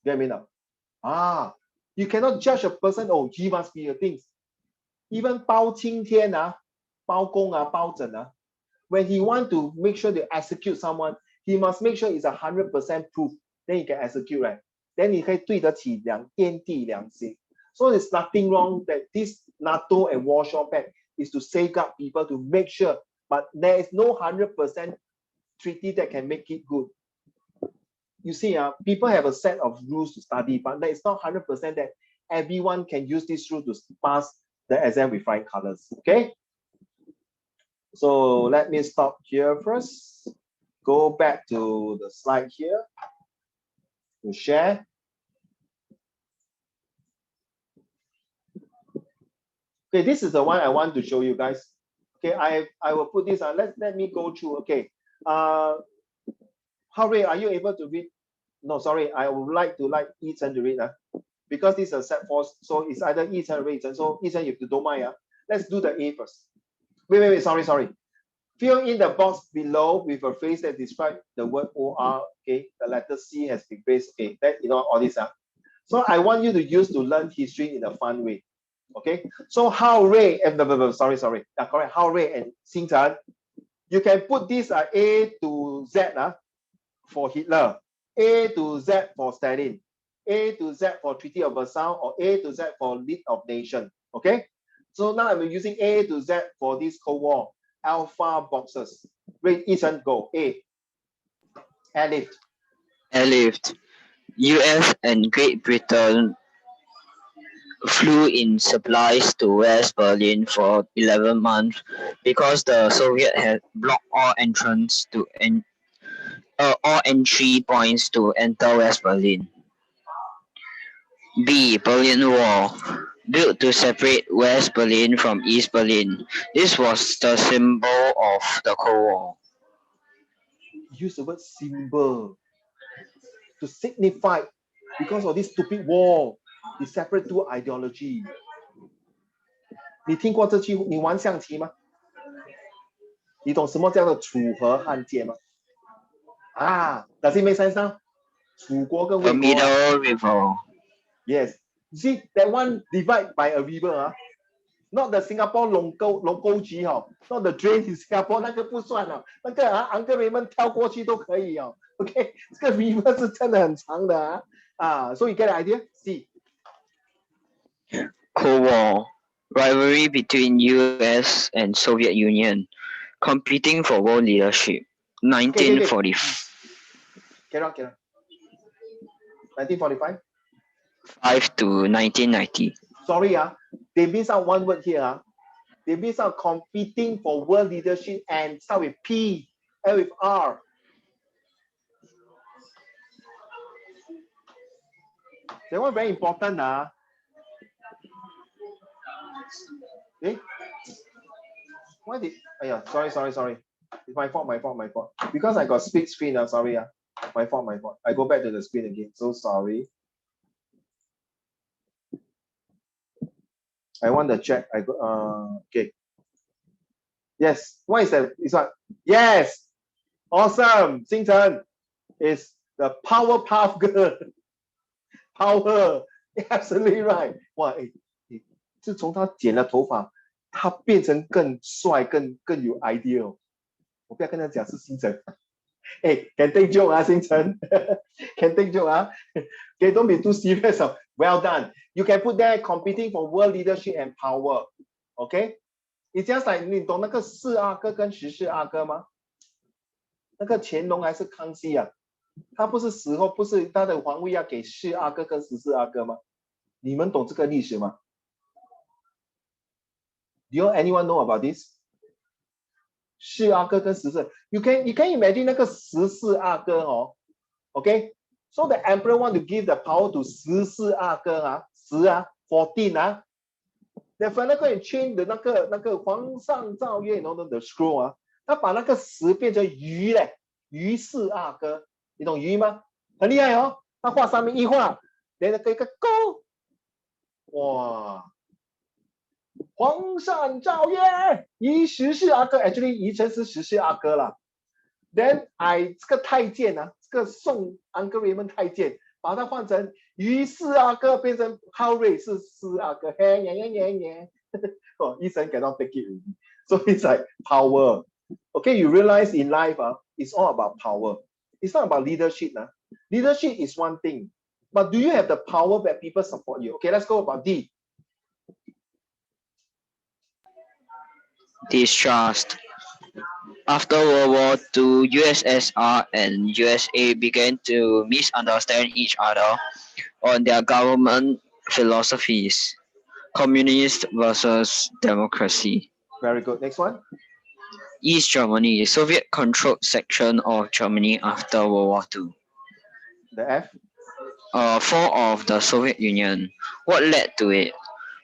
You know what I mean? You cannot judge a person, oh, he must be a thing. Even 包青天, 包公, 包拯, when he want to make sure to execute someone, he must make sure it's 100% proof. Then he can execute, right? Then he can 对得起天地良心. So there's nothing wrong that this NATO and Warsaw Pact is to safeguard people to make sure, but there is no 100% treaty that can make it good. You see, people have a set of rules to study, but there is not 100% that everyone can use this rule to pass the exam with flying colors. Okay? So let me stop here first. Go back to the slide here to share. Okay, this is the one I want to show you guys. Okay, I will put this on. Let me go through. Okay. Hurry, are you able to read? No, sorry, I would like to Ethan to read. Because this is a set force, so it's either Ethan or Ethan. So Ethan, if you don't mind, let's do the A first. Wait, sorry. Fill in the box below with a phrase that describes the word OR. Okay, the letter C has been placed. Okay, that you know all this. So I want you to use to learn history in a fun way. Okay, so Hao Rui and sorry. Correct. Hao Rui and Xing Chen. You can put this A to Z for Hitler, A to Z for Stalin, A to Z for Treaty of Versailles, or A to Z for League of Nations. Okay, so now I'm using A to Z for this Cold War alpha boxes. Wait, Ethan, go. A. Airlift. US and Great Britain flew in supplies to West Berlin for 11 months because the Soviet had blocked all entrance to all entry points to enter West Berlin. B. Berlin Wall. Built to separate West Berlin from East Berlin. This was the symbol of the Cold War. Use the word symbol to signify because of this stupid wall. It separate two ideology. 你听过这句？你玩象棋吗？你懂什么叫做楚河汉界吗？Does it make sense now? 楚国跟魏国。The Middle River. Yes, See that one divided by a river, not the Singapore local G not the drain in Singapore 那个不算Uncle Raymond 跳过去都可以OK， 这个 river 是真的很长的so you get the idea? See. Cold War, rivalry between US and Soviet Union, competing for world leadership, 1940. Get on. 1945? 5 to 1990. Sorry, they miss out one word here. They miss out competing for world leadership and start with P and with R. That one very important. Okay? Why did? Sorry. It's my fault. Because I got split screen. Sorry. My fault. I go back to the screen again. So sorry. I want to check. I go. Okay. Yes. What is that? It's what? Yes. Awesome. Xingchen is the Powerpuff Girl. Power. Absolutely right. 哇，自从他剪了头发，他变成更帅、更有 idea 我不要跟他讲是星辰。can take joke星辰can take joke Okay, don't be too serious Well done. You can put there competing for world leadership and power. Okay? It's just like 你懂那个四阿哥跟十四阿哥吗？那个乾隆还是康熙他不是死后不是他的皇位要给四阿哥跟十四阿哥吗？你们懂这个历史吗？ Do anyone know about this? 四阿哥跟十四 You can imagine 那个十四阿哥Okay? So the emperor want to give the power to 十四阿哥10 14 Then finally go and change the 那个皇上诏曰 the scroll 他把那个10变成鱼鱼四阿哥，你懂鱼吗？很厉害他画上面一画，连那个一个勾，哇！皇上诏曰宜十四阿哥 ，actually 宜城是十四阿哥了。Then 这个太监这个宋 Uncle Raymond 太监，把它换成于四阿哥，变成浩瑞是四阿哥，医生 cannot take it, so it's like power. Okay, you realize in life it's all about power. It's not about leadership. Leadership is one thing, but do you have the power that people support you? Okay, let's go about D. Distrust. After World War II, USSR and USA began to misunderstand each other on their government philosophies. Communist versus democracy. Very good. Next one. East Germany, Soviet-controlled section of Germany after World War II. The F. Fall of the Soviet Union. What led to it?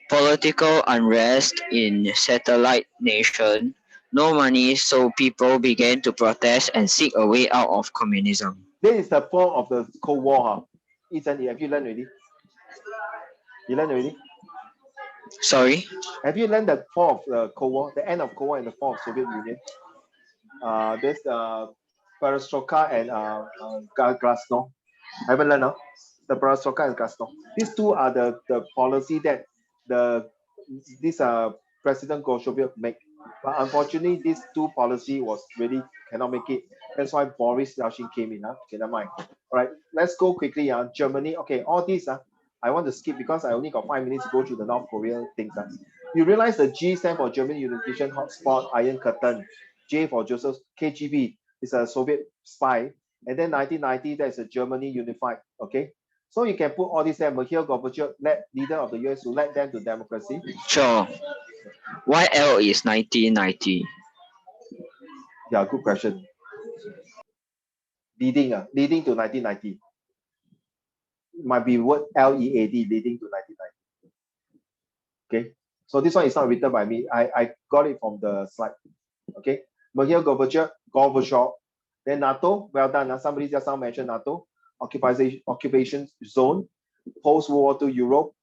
Political unrest in satellite nation. No money, so people began to protest and seek a way out of communism. This is the fall of the Cold War. Ethan, have you learned already? You learned already? Sorry? Have you learned the fall of the Cold War, the end of Cold War and the fall of Soviet Union? This Perestroika and Glasnost. Haven't learned now? The Perestroika and Glasnost. These two are the policy that this President Gorbachev make. But unfortunately, these two policy was really cannot make it. That's why Boris Yeltsin came in. Okay, never mind. All right, let's go quickly. Germany. Okay, all these I want to skip because I only got 5 minutes to go through the North Korean things. You realize the G stand for German Unification Hotspot, Iron Curtain. J for Joseph, KGB is a Soviet spy. And then 1990, that's a Germany unified. Okay, so you can put all these there. Mikhail Gorbachev, leader of the US, to lead them to democracy. Sure. YL is 1990. Yeah, good question. Leading to 1990. Might be word LEAD, leading to 1990. Okay, so this one is not written by me. I got it from the slide. Okay, Mikhail Gorbachev. Then NATO, well done. Somebody just now mentioned NATO. Occupation zone. Post-World War II Europe.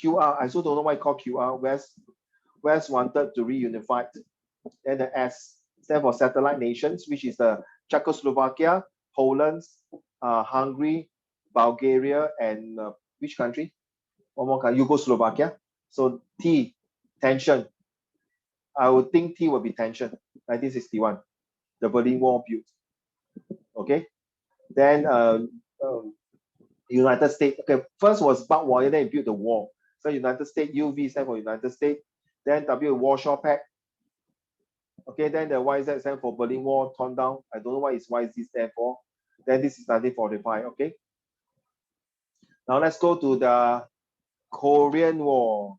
QR, I also don't know why it's called QR. West wanted to reunify. Then the S stand for satellite nations, which is the Czechoslovakia, Poland, Hungary, Bulgaria, and which country? One more country, Yugoslovakia. So T, tension. I would think T will be tension. 1961, the Berlin Wall built. Okay. Then United States. Okay, first was Barbed Wire, then it built the wall. So United States, UV stands for United States. Then W, Warsaw Pact. Okay, then the YZ stands for Berlin Wall torn down. I don't know what is YZ stand for. Then this is 1945. Okay. Now let's go to the Korean War.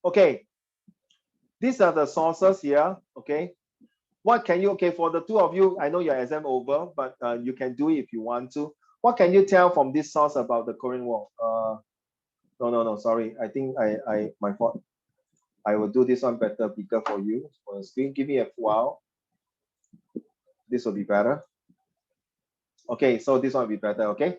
Okay, these are the sources here. Okay, what can you, okay, for the two of you, I know your exam over, but you can do it if you want to. What can you tell from this source about the Korean War? No, sorry. I think my fault. I will do this one better, bigger for you on the screen. Give me a while. This will be better. Okay, so this one will be better, okay?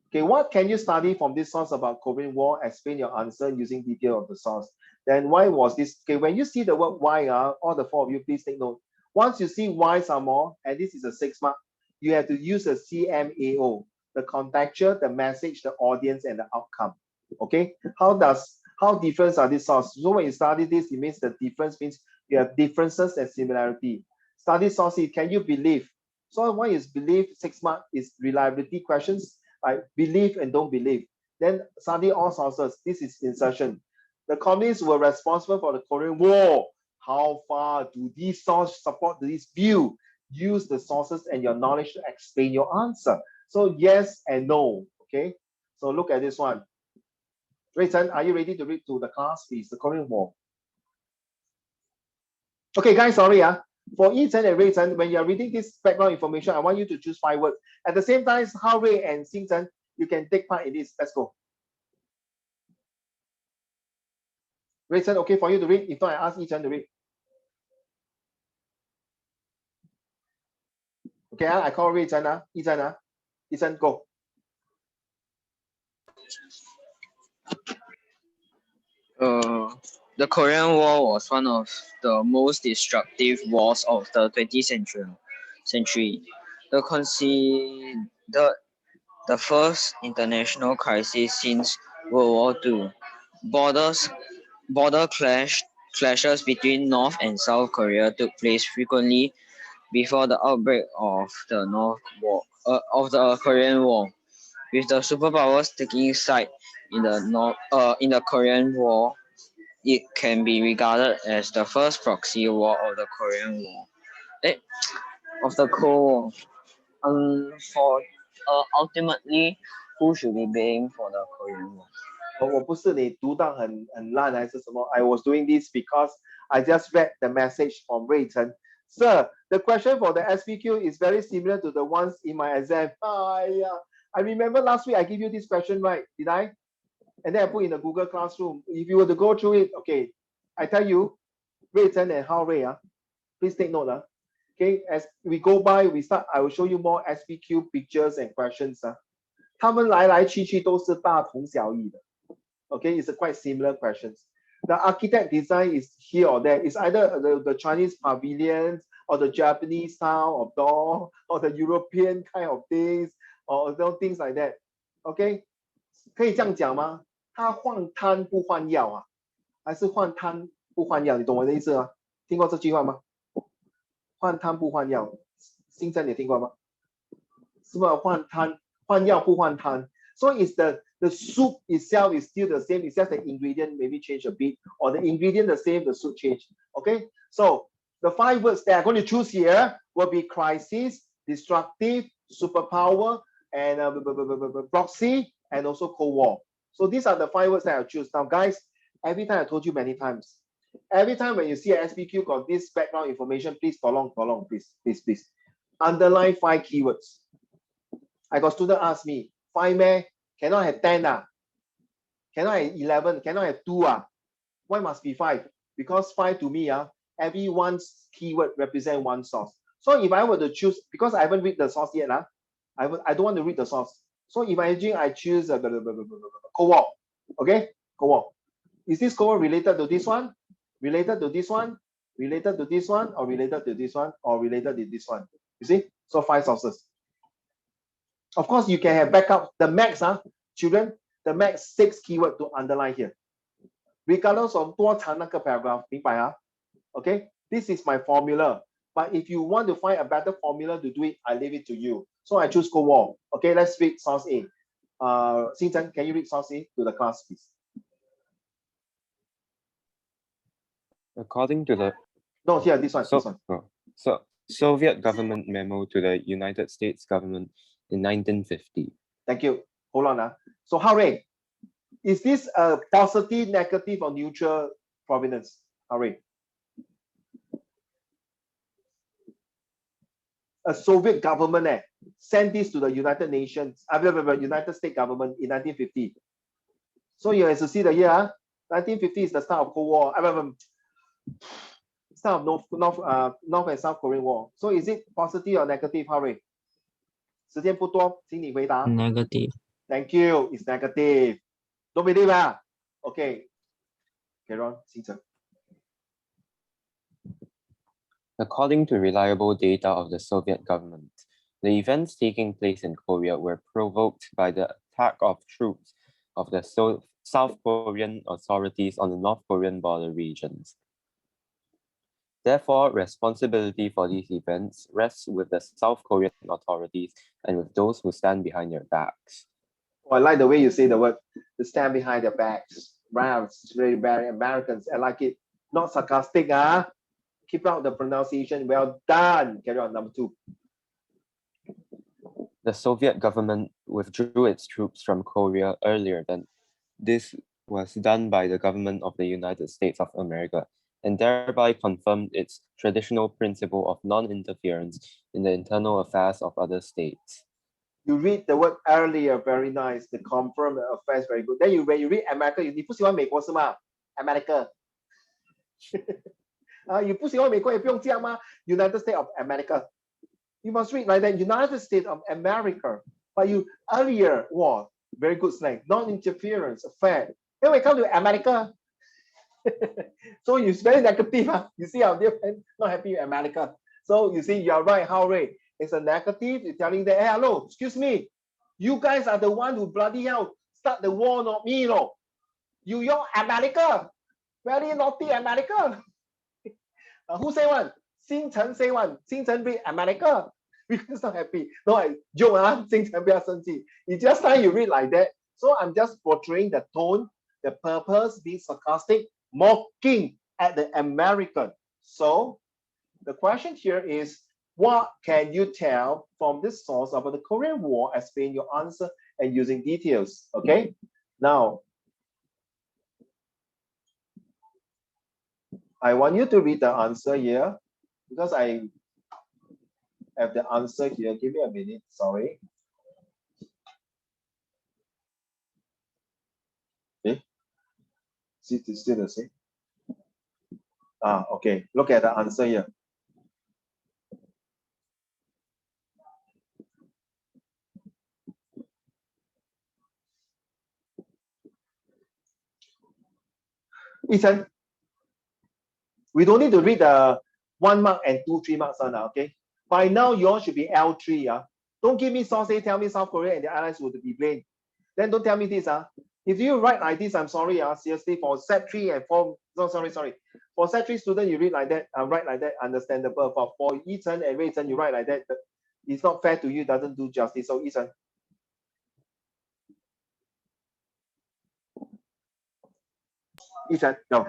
Okay, what can you study from this source about Korean War? Explain your answer using detail of the source. Then why was this? Okay, when you see the word why, all the four of you, please take note. Once you see why some more, and this is a 6 mark, you have to use a CMAO, the contextual, the message, the audience, and the outcome. Okay, how different are these sources? So when you study this, it means the difference means you have differences and similarity. Study sources, can you believe? So one is believe, 6 mark is reliability questions. Like believe and don't believe. Then study all sources. This is insertion. The communists were responsible for the Korean War. How far do these sources support this view? Use the sources and your knowledge to explain your answer. So yes and no. Okay. So look at this one. Rayton, are you ready to read to the class, please? The Korean War. Okay, guys, sorry. For Ethan and Rayton, when you're reading this background information, I want you to choose 5 words. At the same time, Hao Rui and Xingzhen, you can take part in this. Let's go. Rayton, okay for you to read? If not, I ask Ethan to read. Okay, I call Rayton. Ethan, go. The Korean War was one of the most destructive wars of the 20th century. The first international crisis since World War II. Border clashes between North and South Korea took place frequently before the outbreak of the Korean War, with the superpowers taking side in the Korean War. It can be regarded as the first proxy war of the Korean War. Of the Cold War. Ultimately, who should be blamed for the Korean War? 我不是你读到很烂还是什么 I was doing this because I just read the message from Rayton. Sir, the question for the SPQ is very similar to the ones in my exam. I remember last week I gave you this question, right? Did I? And then I put in the Google Classroom. If you were to go through it, okay, I tell you, Rayton and Hao Rui, please take note. Okay, as we go by, we start, I will show you more SPQ pictures and questions. 他们来来去去都是大同小异的. Okay, it's a quite similar questions. The architect design is here or there. It's either the Chinese pavilions or the Japanese style of door or the European kind of things or things like that. Okay, 可以这样讲吗？他换汤不换药还是换汤不换药？你懂我的意思吗？听过这句话吗？换汤不换药，新生你听过吗？是不是换药不换汤？ So it's the soup itself is still the same. It's just the ingredient maybe change a bit, or the ingredient the same, the soup change. Okay, so the 5 words that I'm going to choose here will be crisis, destructive, superpower, and proxy, and also Cold War. So these are the 5 words that I'll choose. Now, guys, every time I told you many times, every time when you see an SPQ got this background information, please follow, please. Underline 5 keywords. I got student ask me, 5 meh? Cannot have 10 cannot have 11, cannot have 2 Why must be 5? Because 5 to me every one keyword represent one source. So if I were to choose, because I haven't read the source yet I don't want to read the source. So imagine I choose Cold War. Okay, Cold War. Is this Cold War related to this one? Related to this one? Related to this one? Or related to this one? Or related to this one? You see? So 5 sources. Of course, you can have backup. The max, children, the max 6 keyword to underline here. Regardless of 多长那个 paragraph, 明白啊? Okay, this is my formula. But if you want to find a better formula to do it, I leave it to you. So I choose Cold War. Okay, let's read source A. Xingchen, can you read source A to the class, please? According to the No, here, this one. So Soviet government memo to the United States government in 1950. Thank you. Hold on. So Harry, is this a positive, negative, or neutral provenance? Harry. A Soviet government sent this to the United Nations, United States government in 1950. So you have to see the year. 1950 is the start of Cold War. Start of North and South Korean War. So is it positive or negative, Harry? 时间不多，请你回答。Negative. Thank you. It's negative. Don't believe Okay. Carry on, Xingchen. According to reliable data of the Soviet government, the events taking place in Korea were provoked by the attack of troops of the South Korean authorities on the North Korean border regions. Therefore, responsibility for these events rests with the South Korean authorities and with those who stand behind their backs. Oh, I like the way you say the word, to stand behind their backs. Wow, it's very Americans. I like it. Not sarcastic, Keep out the pronunciation. Well done. Carry on, number 2. The Soviet government withdrew its troops from Korea earlier than this was done by the government of the United States of America, and thereby confirmed its traditional principle of non-interference in the internal affairs of other states. You read the word earlier, very nice. The confirm the affairs, very good. Then when you read America, 你不喜欢美国是吗？ America. 你不喜欢美国也不用这样吗？ United States of America. You must read like that, United States of America. But you earlier, wow, very good slang. Non-interference affair. Then we come to America. So it's very negative. You see our dear friend not happy with America. So you see, you're right, Howard. It's a negative. You're telling them, hey, hello, excuse me. You guys are the one who bloody hell start the war, not me, no. You're America. Very naughty America. Who say one? Xingchen say one. Xingchen read America. Because not happy. No, I joke, Xingchen 不要生气. It's just like you read like that. So I'm just portraying the tone, the purpose, being sarcastic, mocking at the American. So the question here is, what can you tell from this source about the Korean War? Explain your answer and using details. Okay. Now, I want you to read the answer here because I have the answer here. Give me a minute. Sorry. Okay. See, it's still the same. Okay. Look at the answer here. Ethan, we don't need to read the 1 mark and 2, 3 marks on, okay? By now, yours should be L3. Don't give me source A, tell me South Korea and the allies would be blamed. Then don't tell me this. If you write like this, I'm sorry, seriously, for set 3 and 4, no, sorry. For set 3 student, you read like that, write like that, understandable. But for Ethan and Rayson, you write like that, it's not fair to you, doesn't do justice. So Ethan. Ethan, no.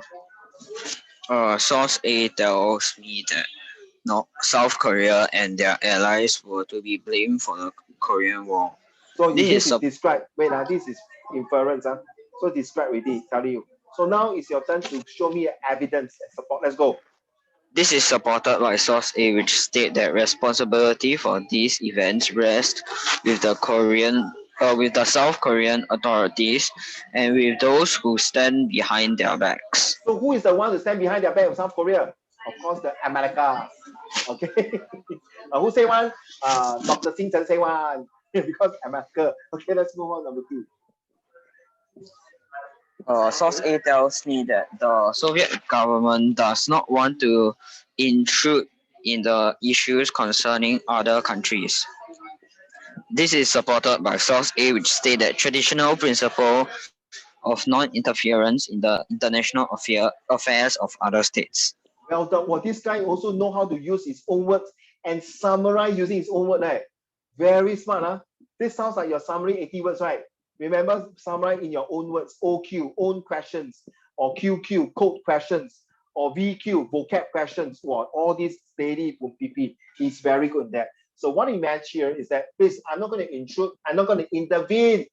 Source A tells me that South Korea and their allies were to be blamed for the Korean War. So this is described. Wait, this is inference. So describe already, telling you. So now it's your turn to show me evidence and support. Let's go. This is supported by Source A, which state that responsibility for these events rests with the South Korean authorities and with those who stand behind their backs. So who is the one to stand behind their back of South Korea? Of course, the America. Okay. Who say one? Dr. Xingchen say one. because America. Okay, let's move on. Number 2. Source A tells me that the Soviet government does not want to intrude in the issues concerning other countries. This is supported by Source A, which states that traditional principle of non-interference in the international affairs of other states. Well done. Well, this guy also know how to use his own words and summarize using his own word. Right? Very smart. Huh? This sounds like your summary 80 words, right? Remember, summarize in your own words. OQ, own questions, or QQ, code questions, or VQ, vocab questions. Well, all these steady from PP. He's very good at that. So what he meant here is that, please, I'm not going to intrude. I'm not going to intervene.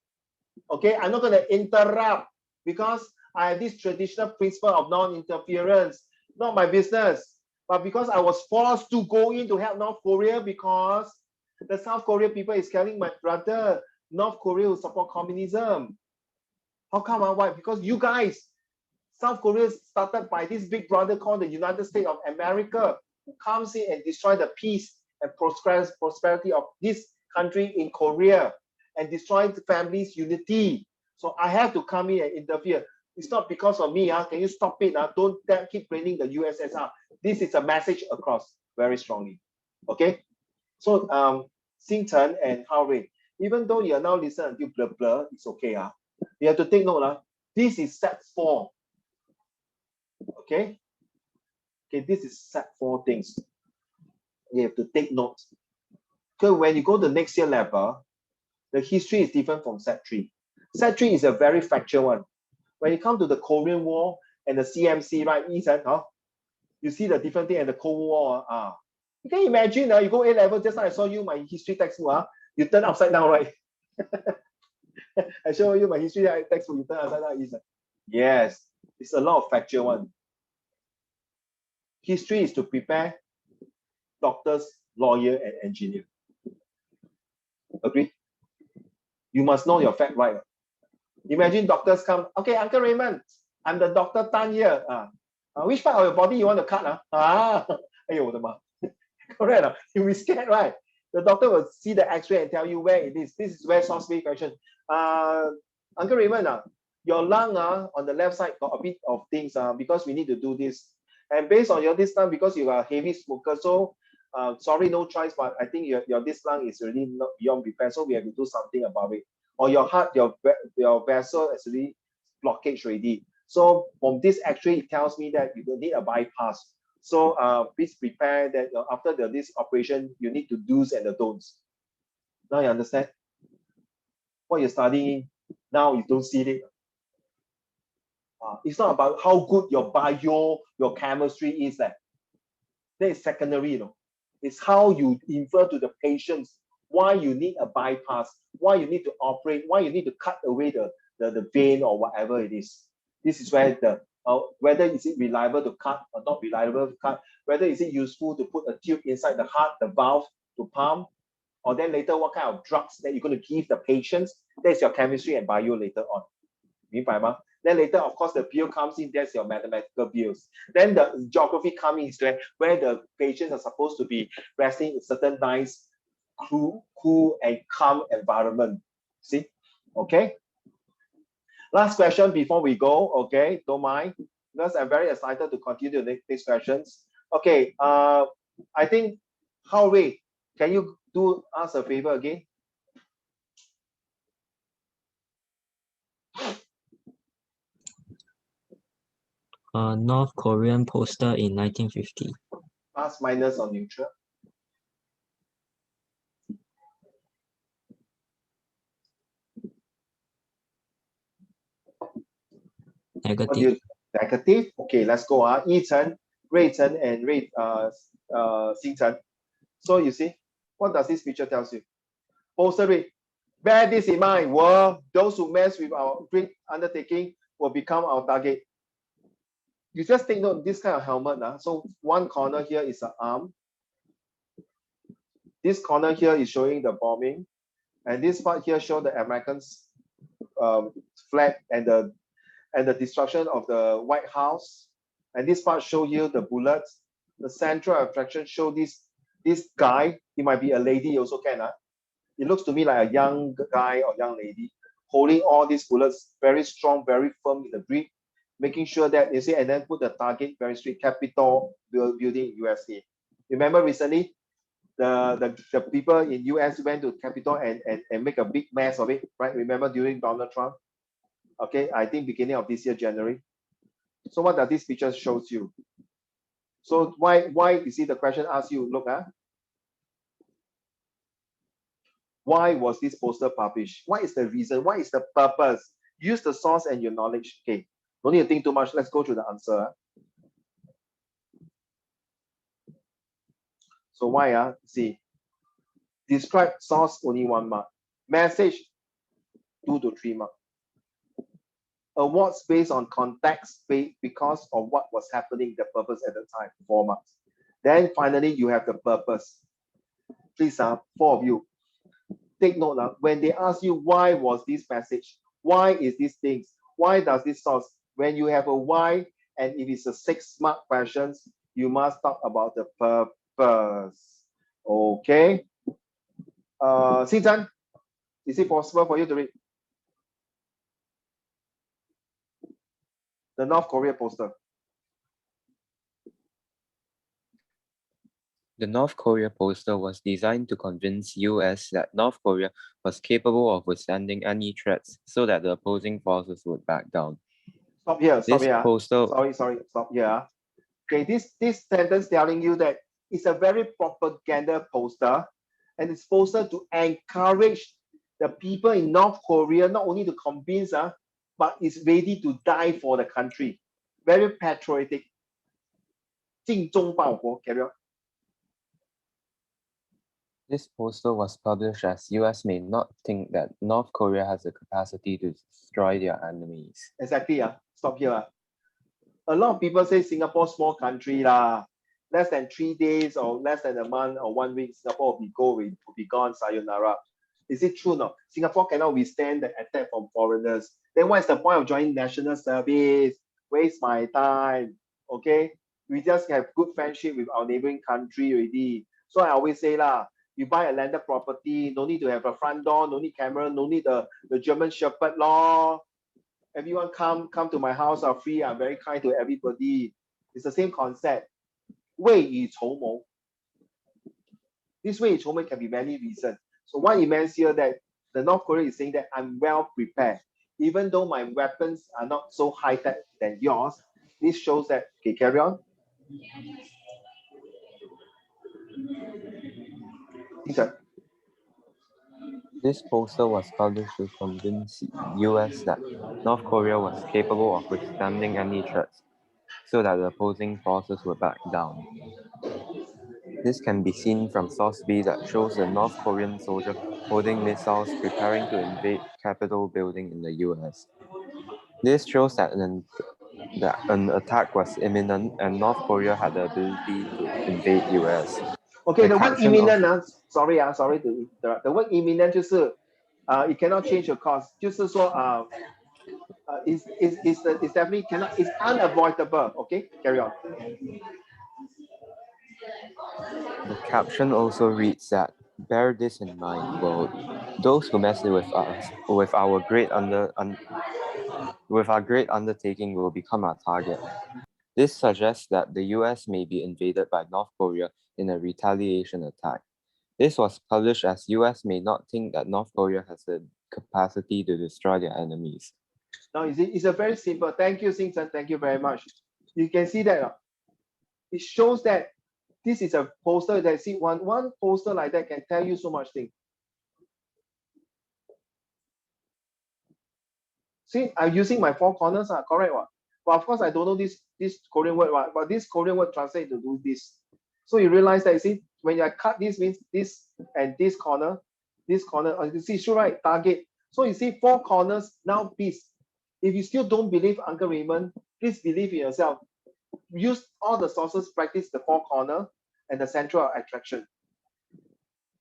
Okay, I'm not going to interrupt because I have this traditional principle of non-interference. Not my business. But because I was forced to go in to help North Korea because the South Korean people is telling my brother, North Korea will support communism. How come? Why? Because you guys, South Korea started by this big brother called the United States of America, who comes in and destroy the peace and prosperity of this country in Korea and destroy the family's unity. So I have to come in and interfere. It's not because of me. Can you stop it? Don't keep blaming the USSR. This is a message across very strongly. Okay? So Xing Chen and Hao Rui, even though you are now listening until blah blah, it's okay. You have to take note. This is set 4. Okay? Okay, this is set 4 things. You have to take note. Because when you go to the next year level, the history is different from set 3. Set 3 is a very factual one. When you come to the Korean War and the CMC, right, Ethan, you see the different thing and the Cold War. You can imagine, you go A-level, just like I saw you my history textbook, you turn upside down, right? I show you my history textbook, you turn upside down, Ethan. Yes, it's a lot of factual one. History is to prepare doctors, lawyer, and engineer. Agree? You must know your fact right. Imagine doctors come, okay, Uncle Raymond, I'm the Dr. Tan here. Which part of your body you want to cut? Correct. You'll be scared, right? The doctor will see the x-ray and tell you where it is. This is where source B question. Uncle Raymond, your lung on the left side got a bit of things because we need to do this. And based on your this lung, because you are a heavy smoker, so sorry, no choice, but I think your this lung is really not beyond repair, so we have to do something about it. Or your heart, your vessel is really blockage already. So from this x-ray, it tells me that you will need a bypass. So please prepare that after this operation, you need to do's and the don'ts. Now you understand? What you're studying, now you don't see it. It's not about how good your bio, your chemistry is. That is secondary. It's how you infer to the patients why you need a bypass, why you need to operate, why you need to cut away the vein or whatever it is. This is where whether is it reliable to cut or not reliable to cut, whether is it useful to put a tube inside the heart, the valve to pump, or then later what kind of drugs that you're going to give the patients. That's your chemistry and bio later on. Then later, of course, the bill comes in, that's your mathematical bills. Then the geography comes in, where the patients are supposed to be resting in certain nice, cool and calm environment. See? Okay? Last question before we go, okay? Don't mind, because I'm very excited to continue the next questions. Okay, I think, Hao Rui, can you do us a favor again? North Korean poster in 1950. Plus, minus, or neutral? Negative. Negative? Okay, let's go. Yi Chen, Rui Chen, and Xing Chen. So you see, what does this picture tell you? Poster, bear this in mind. Those who mess with our great undertaking will become our target. You just take note of this kind of helmet. So one corner here is an arm. This corner here is showing the bombing. And this part here shows the Americans' flag and the destruction of the White House. And this part shows you the bullets. The central attraction show this guy. He might be a lady also can. It looks to me like a young guy or young lady holding all these bullets, very strong, very firm in the grip, making sure that you see, and then put the target very straight, Capitol building USA. Remember recently, the people in US went to Capitol and make a big mess of it, right? Remember during Donald Trump? Okay, I think beginning of this year, January. So what does this picture shows you? So why you see the question asks you, look, why was this poster published? What is the reason? What is the purpose? Use the source and your knowledge. Okay, don't need to think too much. Let's go to the answer. So why? See, describe source only 1 mark. Message 2 to 3 mark. Awards based on context because of what was happening, the purpose at the time, 4 marks. Then finally, you have the purpose. Please, 4 of you, take note. When they ask you why was this message, why is this things, why does this source, when you have a why and it is a 6 mark questions, you must talk about the purpose. Okay. Xinzhan, is it possible for you to read the North Korea poster? The North Korea poster was designed to convince US that North Korea was capable of withstanding any threats so that the opposing forces would back down. Stop here. This poster, Sorry, stop here. Okay, this sentence telling you that it's a very propaganda poster, and it's poster to encourage the people in North Korea not only to convince, but is ready to die for the country. Very patriotic. 精忠报国, carry on. this poster was published as US may not think that North Korea has the capacity to destroy their enemies. Exactly. Stop here. A lot of people say Singapore small country lah. Less than 3 days or less than a month or 1 week, Singapore will be gone, sayonara. Is it true? No? Singapore cannot withstand the attack from foreigners. Then what is the point of joining national service? Waste my time. Okay? We just have good friendship with our neighboring country already. So I always say lah, you buy a landed property, no need to have a front door, no need camera, no need the German Shepherd law. Everyone come to my house are free. I'm very kind to everybody. It's the same concept. 未雨绸缪. This 未雨绸缪 can be many reasons. So what it means here that the North Korea is saying that I'm well prepared. Even though my weapons are not so high-tech than yours, this shows that, okay, carry on. This poster was published to convince US that North Korea was capable of withstanding any threats so that the opposing forces would back down. This can be seen from source B that shows the North Korean soldier holding missiles preparing to invade Capitol building in the US. This shows that an attack was imminent and North Korea had the ability to invade US. Okay, the word imminent, sorry to interrupt. The word imminent 就是 it cannot change your course. 就是说 is definitely cannot, it's unavoidable. Okay, carry on. The caption also reads that, bear this in mind, quote, those who mess with us, with our great undertaking will become our target. This suggests that the US may be invaded by North Korea in a retaliation attack. This was published as US may not think that North Korea has the capacity to destroy their enemies. Now, it's a very simple. Thank you, Xingchen. Thank you very much. You can see that it shows that this is a poster that, see, one poster like that can tell you so much things. See, I'm using my 4 corners, correct what? But of course, I don't know this Korean word, but this Korean word translates to do this. So you realize that, you see, when I cut this means this and this corner, you see, sure, right, target. So you see 4 corners, now piece. If you still don't believe Uncle Raymond, please believe in yourself. Use all the sources, practice the 4 corner and the central attraction.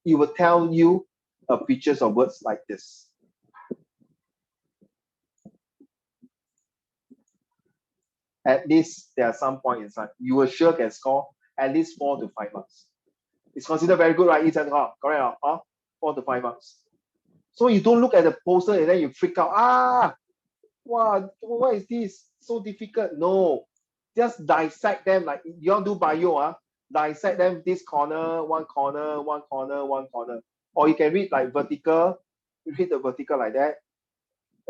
It will tell you pictures of words like this. At least there are some points inside. You will sure can score at least 4 to 5 marks. It's considered very good, right? Correct? 4 to 5 marks. So you don't look at the poster and then you freak out. Ah, wow, what is this? So difficult. No, just dissect them like you all do bio. Dissect them this corner, one corner, one corner, one corner. Or you can read like vertical. You read the vertical like that.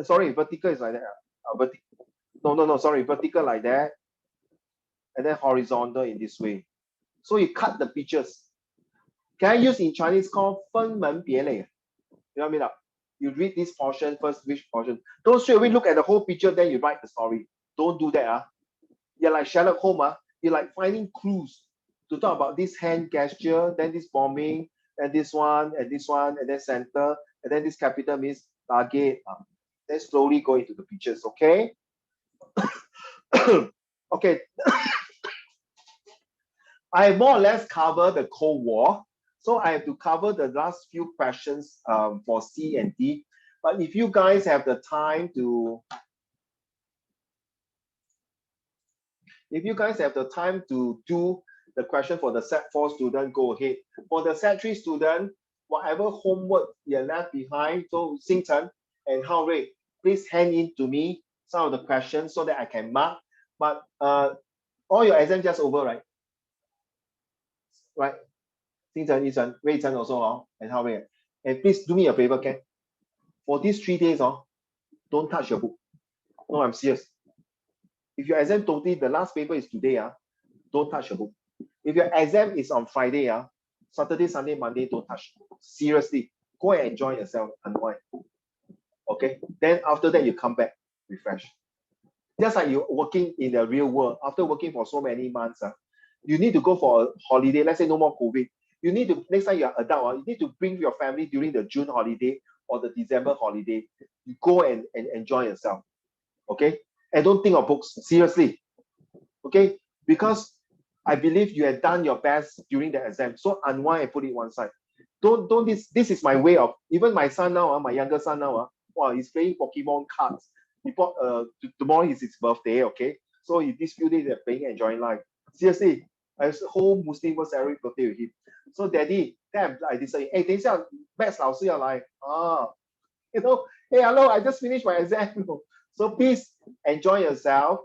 Sorry, vertical is like that. No, sorry, vertical like that. And then horizontal in this way. So you cut the pictures. Can I use in Chinese called 分门别类? You know what I mean? You read this portion first, which portion. Don't straight away look at the whole picture, then you write the story. Don't do that. You're like Sherlock Holmes. You're like finding clues to talk about this hand gesture, then this bombing, and this one, and this one, and then center, and then this capital means target. Then slowly go into the pictures, okay? Okay. I more or less cover the Cold War. So I have to cover the last few questions for C and D. But if you guys have the time to, do the question for the Set 4 student, go ahead. For the Set 3 student, whatever homework you left behind, so Xingchen and Hao Rui, please hand in to me some of the questions so that I can mark. But all your exams just over, right? Right? Xingchen, Yichen, Wei Chen also, and Hao Rui. And please do me a favor, okay? For these 3 days, don't touch your book. No, I'm serious. If your exam totally, the last paper is today, don't touch your book. If your exam is on Friday, Saturday, Sunday, Monday, don't touch. Seriously, go and enjoy yourself, unwind. Okay? Then after that, you come back, refresh. Just like you're working in the real world, after working for so many months, you need to go for a holiday. Let's say no more COVID. You need to, next time you're adult, you need to bring your family during the June holiday or the December holiday. You go and enjoy yourself. Okay? And don't think of books, seriously. Okay? Because I believe you have done your best during the exam. So unwind and put it one side. Don't this is my way of, even my son now, my younger son now, wow, he's playing Pokemon cards. He bought tomorrow is his birthday, okay? So in these few days they're playing, enjoying life. Seriously, I whole Muslim will celebrate birthday with him. So daddy, then I decided, hey, 等一下 Max 老师要来. You know, hey, hello, I just finished my exam. So please enjoy yourself,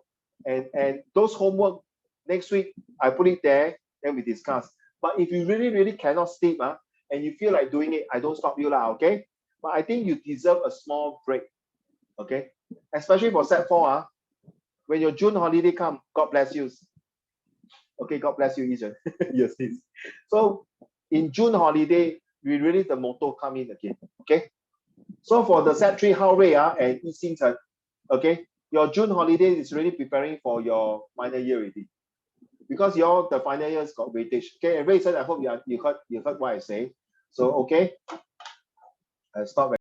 and those homework next week I put it there, then we discuss. But if you really cannot sleep, and you feel like doing it, I don't stop you lah, okay? But I think you deserve a small break, okay? Especially for Set 4, when your June holiday come, God bless you. Okay, God bless you, Yichen. Yes, please. So in June holiday, we really the motto come in again, okay? So for the Set 3 Hao Rui and Yi Xingchen, okay, your June holiday is really preparing for your final year already. Because the final years got weightage. Okay, and Ray said, I hope you heard what I say. So okay, stop.